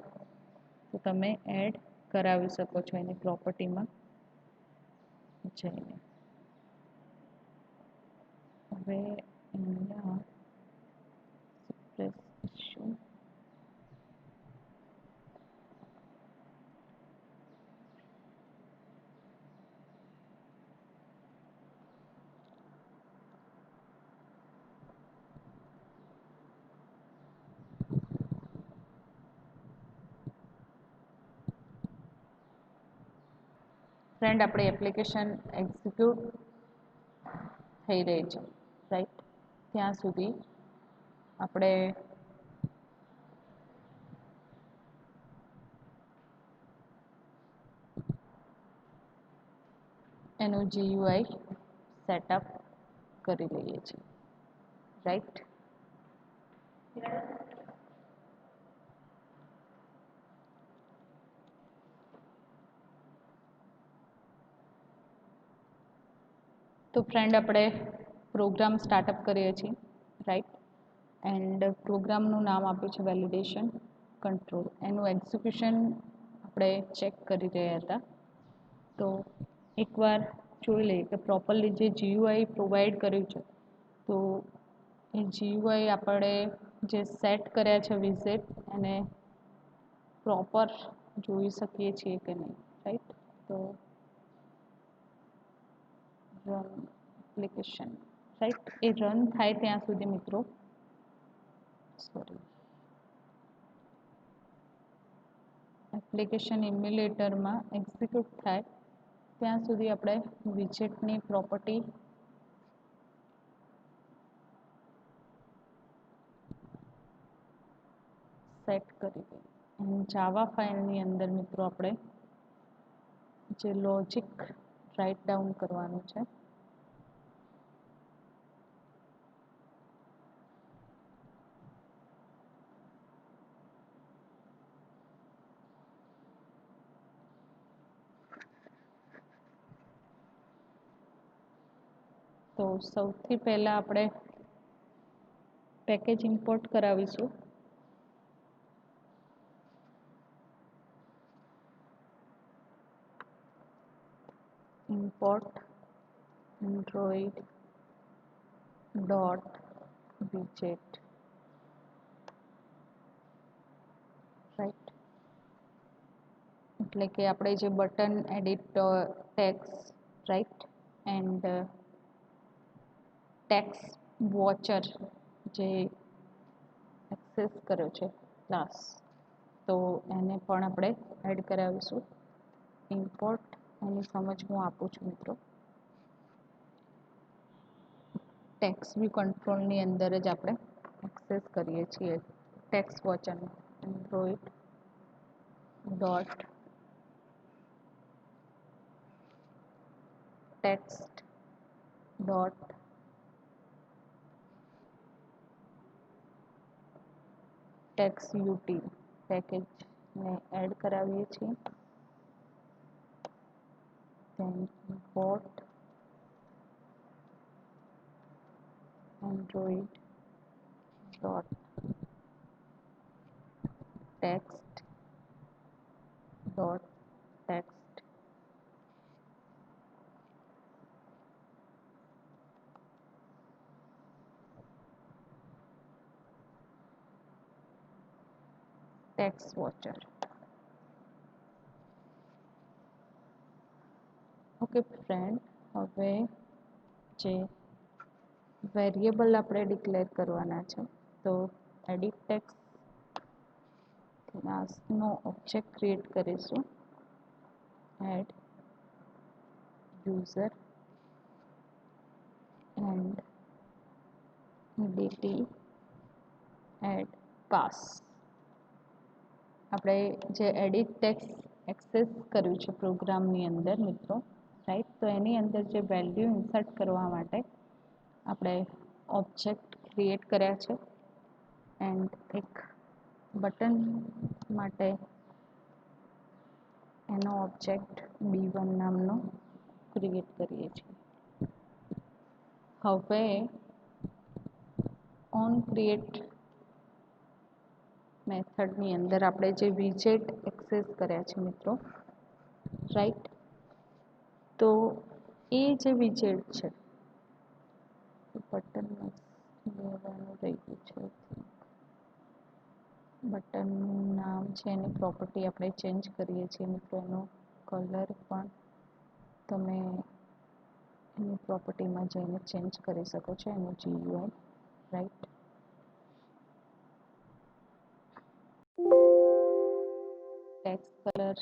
તો તમે એડ કરાવી શકો છો એની પ્રોપર્ટીમાં જઈને. હવે અહીંયા suppress issue ફ્રેન્ડ આપણી એપ્લિકેશન એક્ઝિક્યુટ થઈ રહી છે રાઈટ. ત્યાં સુધી આપણે એનું GUI સેટઅપ કરી લઈએ છીએ રાઈટ. તો ફ્રેન્ડ આપણે પ્રોગ્રામ સ્ટાર્ટઅપ કરીએ છીએ રાઈટ. એન્ડ પ્રોગ્રામનું નામ આપ્યું છે વેલિડેશન કંટ્રોલ. એનું એક્ઝિક્યુશન આપણે ચેક કરી રહ્યા હતા. તો એકવાર જોઈ લઈએ કે પ્રોપરલી જે GUI પ્રોવાઈડ કર્યું છે તો એ GUI આપણે જે સેટ કર્યા છે વિઝિટ એને પ્રોપર જોઈ શકીએ છીએ કે નહીં રાઈટ. તો રન એપ્લિકેશન રાઈટ. એ રન થાય ત્યાં સુધી મિત્રો એપ્લિકેશન ઇમ્યુલેટરમાં એક્ઝિક્યુટ થાય ત્યાં સુધી આપણે વિજેટની પ્રોપર્ટી સેટ કરી દઈએ. અને જાવા ફાઇલની અંદર મિત્રો આપણે જે લોજિક રાઇટ ડાઉન કરવાનું છે તો સૌથી પહેલાં આપણે પેકેજ ઇમ્પોર્ટ કરાવીશું. import android dot widget right. એટલે કે આપણે જે button edit text right and text watcher જે એક્સેસ કર્યો છે ક્લાસ તો એને પણ આપણે એડ કરાવીશું. ઇમ્પોર્ટ એની સમજ હું આપું છું મિત્રો. ટેક્સ વ્યૂ કંટ્રોલની અંદર જ આપણે એક્સેસ કરીએ છીએ ટેક્સ વોચરને. Android dot text dot text util પેકેજને એડ કરાવીએ છીએ. then import android dot text dot text text watcher. Okay friend, હવે જે વેરિયેબલ આપણે ડિક્લેર કરવાના છે તો એડિટ ટેક્સ ક્લાસનો ઓબ્જેક્ટ ક્રિએટ કરીશું. Ed user and dt ed pass. આપણે જે એડિટ ટેક્સ એક્સેસ કર્યું છે પ્રોગ્રામની અંદર મિત્રો રાઈટ. તો એની અંદર જે વેલ્યુ ઇન્સર્ટ કરવા માટે આપણે ઓબ્જેક્ટ ક્રિએટ કર્યા છે એન્ડ એક બટન માટે એનો ઓબ્જેક્ટ B1 નામનો ક્રિએટ કરીએ છીએ. હવે ઓન ક્રિએટ મેથડની અંદર આપણે જે વિજેટ એક્સેસ કર્યા છે મિત્રો, રાઈટ. તો એ જે વિજેટ છે બટનમાં લેવાનું રહ્યું છે, બટનનું નામ છે એની પ્રોપર્ટી આપણે ચેન્જ કરીએ છીએ મિત્રો. એનો કલર પણ તમે એની પ્રોપર્ટીમાં જઈને ચેન્જ કરી શકો છો, એનું GUI, right. Text colour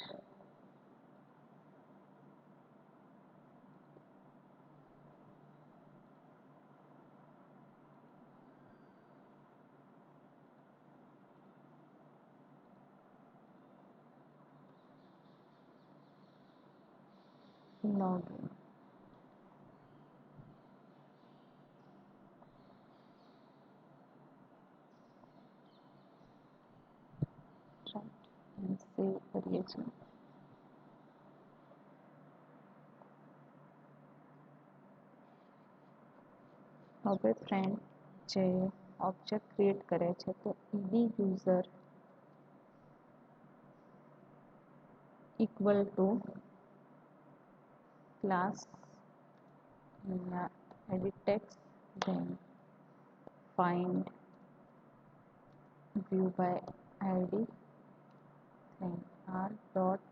login, right. Save કરીએ છીએ. હવે ફ્રેન્ડ જે ઓબ્જેક્ટ ક્રિએટ કરે છે તો ED user equal to class edit text, then find view by id, then r dot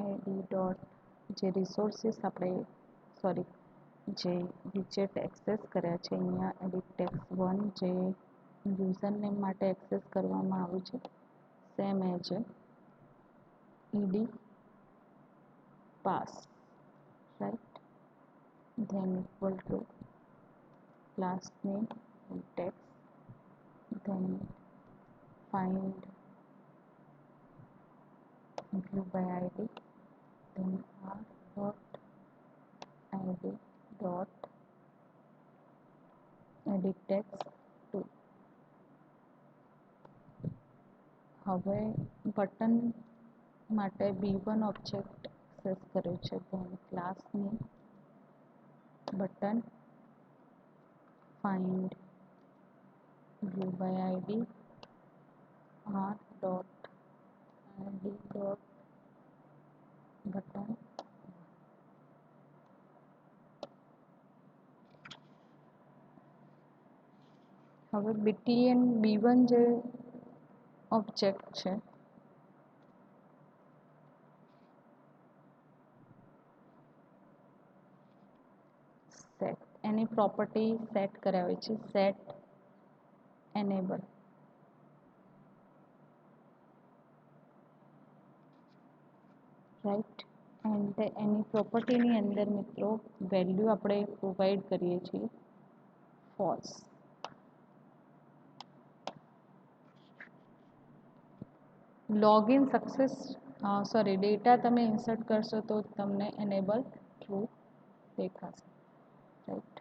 id dot જે રિસોર્સિસ આપણે જે વિજેટ એક્સેસ કર્યા છે અહીંયા એડિટ ટેક્સ્ટ 1 જે યુઝર નેમ માટે એક્સેસ કરવામાં આવ્યું છે સેમ એજ ED pass, right. then equal to class name text, then find view by id, then r dot id dot edit text 2. હવે બટન માટે B1 ઓબ્જેક્ટ એક્સેસ કર્યો છે તો ક્લાસની button find view by id r dot id dot button. હવે BTN B1 જે object છે set એની property set કરાવી છે સેટ એનેબલ, રાઈટ. એન્ડ એની પ્રોપર્ટીની અંદર મિત્રો વેલ્યુ આપણે પ્રોવાઈડ કરીએ છીએ ફોલ્સ. લોગિન સક્સેસ ડેટા તમે ઇન્સર્ટ કરશો તો તમને એનેબલ ટ્રુ દેખાશે, right.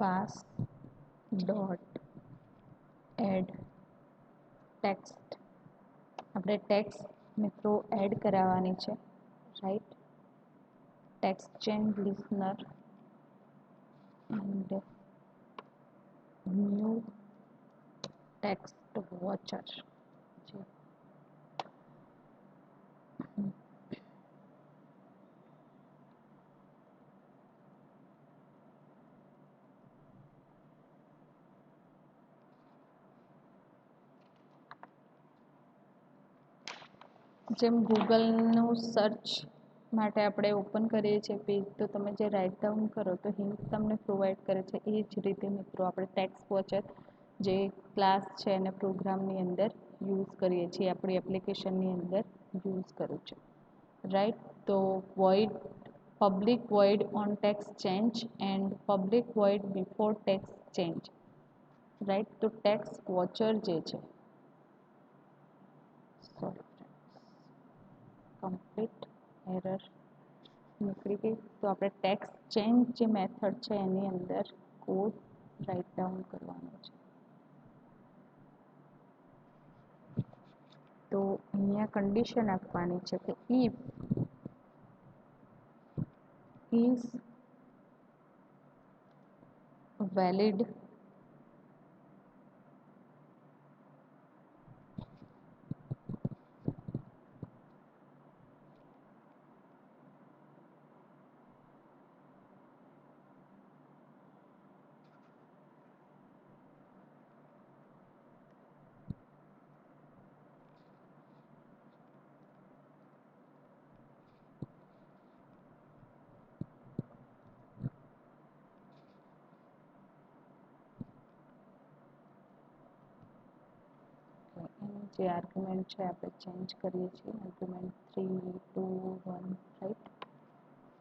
Pass dot add text, આપણે ટેક્સ્ટ મિત્રો એડ કરાવવાની છે, right. Text change listener and new text watcher, જેમ ગૂગલનું સર્ચ માટે આપણે ઓપન કરીએ છીએ પેજ તો તમે જે રાઇટ ડાઉન કરો તો હિન્ટ તમને પ્રોવાઈડ કરે છે એ જ રીતે મિત્રો આપણે ટેક્સ્ટ વોચર જે ક્લાસ છે એને પ્રોગ્રામની અંદર યુઝ કરીએ છીએ, આપણી એપ્લિકેશનની અંદર યુઝ કરું છું, રાઈટ. તો void public void on tax change and public void before tax change, right. તો ટેક્સ વોચર જે છે, સોરી કમ્પ્લીટ એરર નીકળી ગઈ. તો આપણે ટેક્સ ચેન્જ જે મેથડ છે એની અંદર કોડ રાઇટ ડાઉન કરવાનો છે. તો અહીંયા કન્ડિશન આપવાની છે કે ઇફ is valid એની જે આર્ગ્યુમેન્ટ છે આપણે ચેન્જ કરીએ છીએ, આર્ગ્યુમેન્ટ 3 2 1, રાઈટ.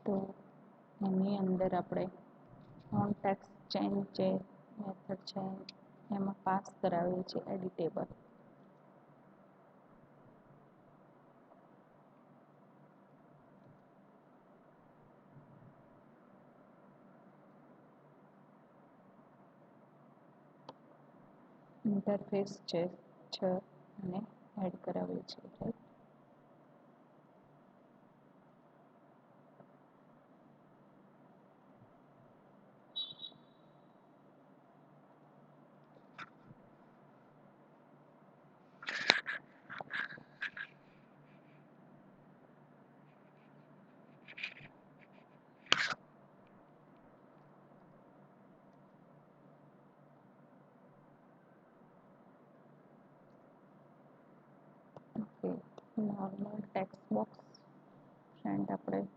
તો એની અંદર આપણે ઓન ટેક્સ ચેન્જ જે મેથડ છે એમાં પાસ કરાવીએ છીએ એડિટેબલ. ઇન્ટરફેસ છે અને એડ કરાવીએ છીએ, right. Okay, normal text box friend આપણે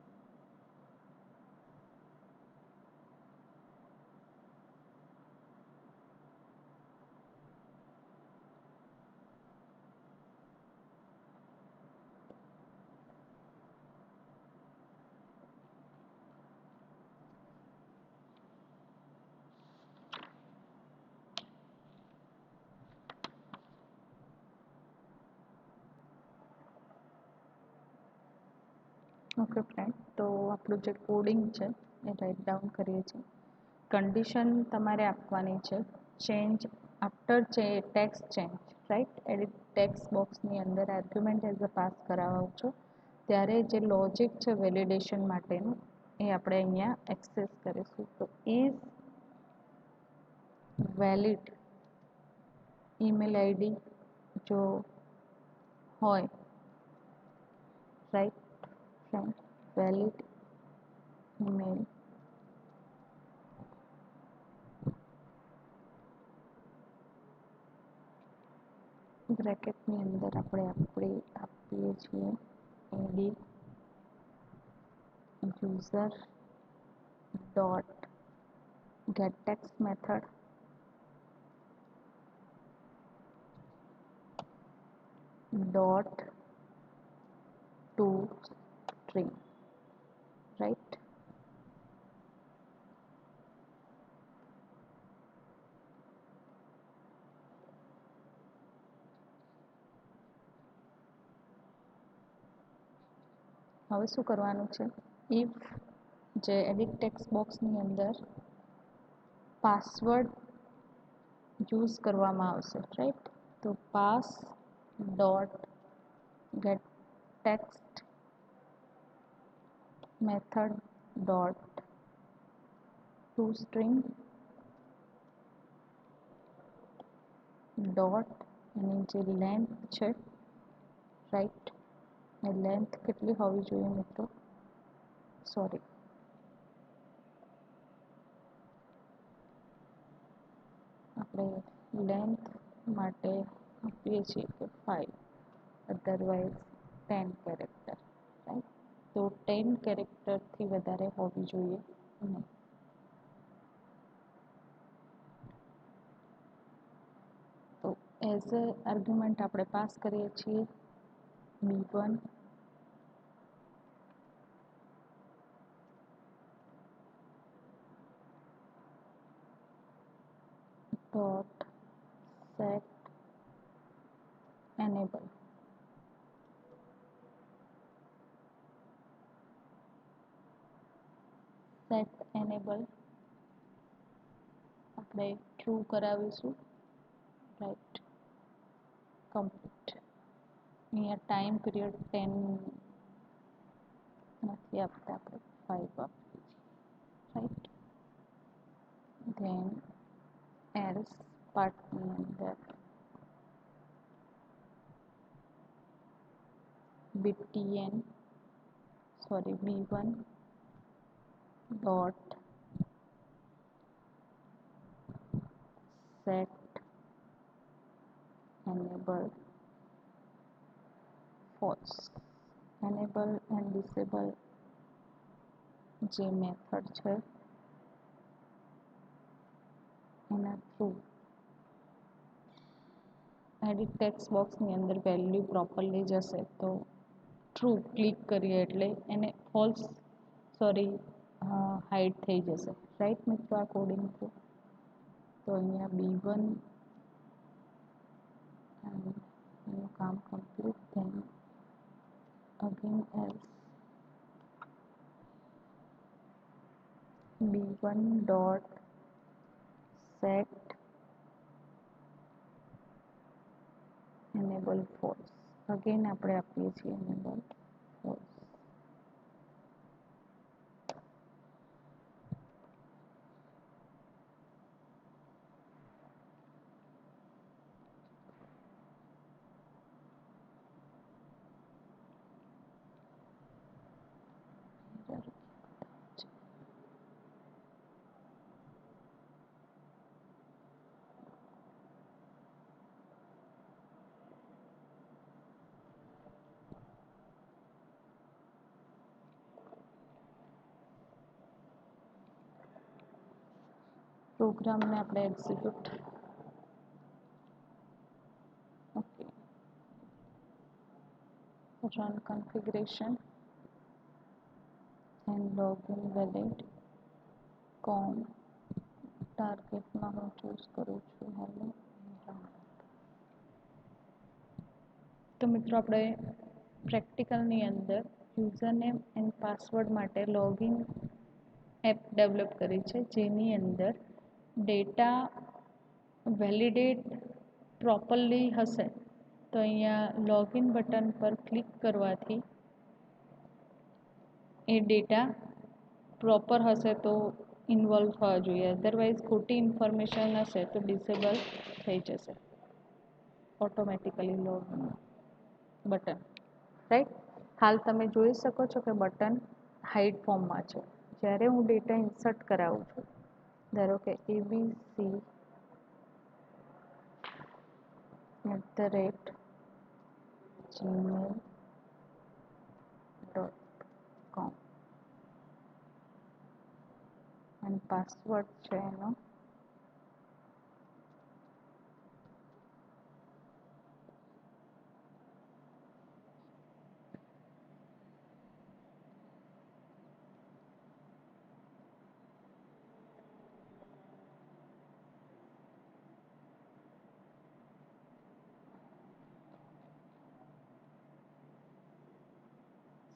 ઓકે ફ્રેન્ડ, તો આપણું જે કોડિંગ છે એ રાઇટ ડાઉન કરીએ છીએ. કન્ડિશન તમારે આપવાની છે change after tax change, right. Edit tax બોક્સની અંદર આર્ગ્યુમેન્ટ એઝ અ પાસ કરાવો છો ત્યારે જે લોજિક છે વેલિડેશન માટેનું એ આપણે અહીંયા એક્સેસ કરીશું. તો ઇઝ વેલિડ ઈમેલ આઈડી જો હોય, રાઈટ ફ્રેન્ડ, વેલિડ ઈમેલ બ્રેકેટની અંદર આપણે આપીએ છીએ ed user dot get text method dot to string, right. હવે શું કરવાનું છે, ઇફ જે એડિટ ટેક્સ્ટ બોક્સની અંદર પાસવર્ડ યુઝ કરવામાં આવશે, રાઈટ. તો pass dot get text method dot to string dot એની જે લેન્થ છે, રાઈટ, એ લેન્થ કેટલી હોવી જોઈએ મિત્રો, સોરી આપણે લેન્થ માટે આપીએ છીએ કે 5, અધરવાઇઝ 10 કેરેક્ટર, રાઈટ. તો 10 કેરેક્ટરથી વધારે હોવી જોઈએ નહીં. એઝ અ આર્ગ્યુમેન્ટ આપણે પાસ કરીએ છીએ B1 dot set enable આપણે ટ્રુ કરાવીશું રાઈટ કમ્પ્લીટ અહીંયા ટાઈમ પીરિયડ 10 નથી આપતા આપણે 5 આપીએ છીએ રાઈટ ધેન એલ્સ પાર્ટની અંદર btn sorry b1 dot set enable false enable and disable જે મેથડ છે એના થ્રુ એડિટ ટેક્સ્ટ બોક્સની અંદર વેલ્યુ પ્રોપરલી જશે તો ટ્રુ ક્લિક કરીએ એટલે એને ફોલ્સ સોરી હાઈડ થઈ જશે રાઈટ મિત્રો આ કોડિંગ થ્રુ તો અહીંયા B1 એનું કામ કમ્પ્લીટ થઈને again else B1 dot set enable false again આપણે આપીએ છીએ enable false પ્રોગ્રામને આપણે execute okay run configuration and login valid com ટાર્ગેટમાં હું ચૂઝ કરું છું હેલો તો મિત્રો આપણે પ્રેક્ટિકલની અંદર યુઝરનેમ એન્ડ પાસવર્ડ માટે લોગિન એપ ડેવલપ કરી છે જેની અંદર ડેટા વેલિડેટ પ્રોપરલી હશે તો અહીંયા લોગિન બટન પર ક્લિક કરવાથી એ ડેટા પ્રોપર હશે તો ઇન્વોલ્વ થવા જોઈએ અધરવાઇઝ ખોટી ઇન્ફોર્મેશન હશે તો ડિસેબલ થઈ જશે ઓટોમેટિકલી લોગિન બટન રાઈટ હાલ તમે જોઈ શકો છો કે બટન હાઇડ ફોર્મમાં છે જ્યારે હું ડેટા ઇન્સર્ટ કરાવું છું ધારો કે abc@gmail.com અને પાસવર્ડ છે એનો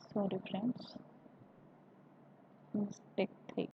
સોરી ફ્રેન્ડ્સ મિસ્ટેક થઈ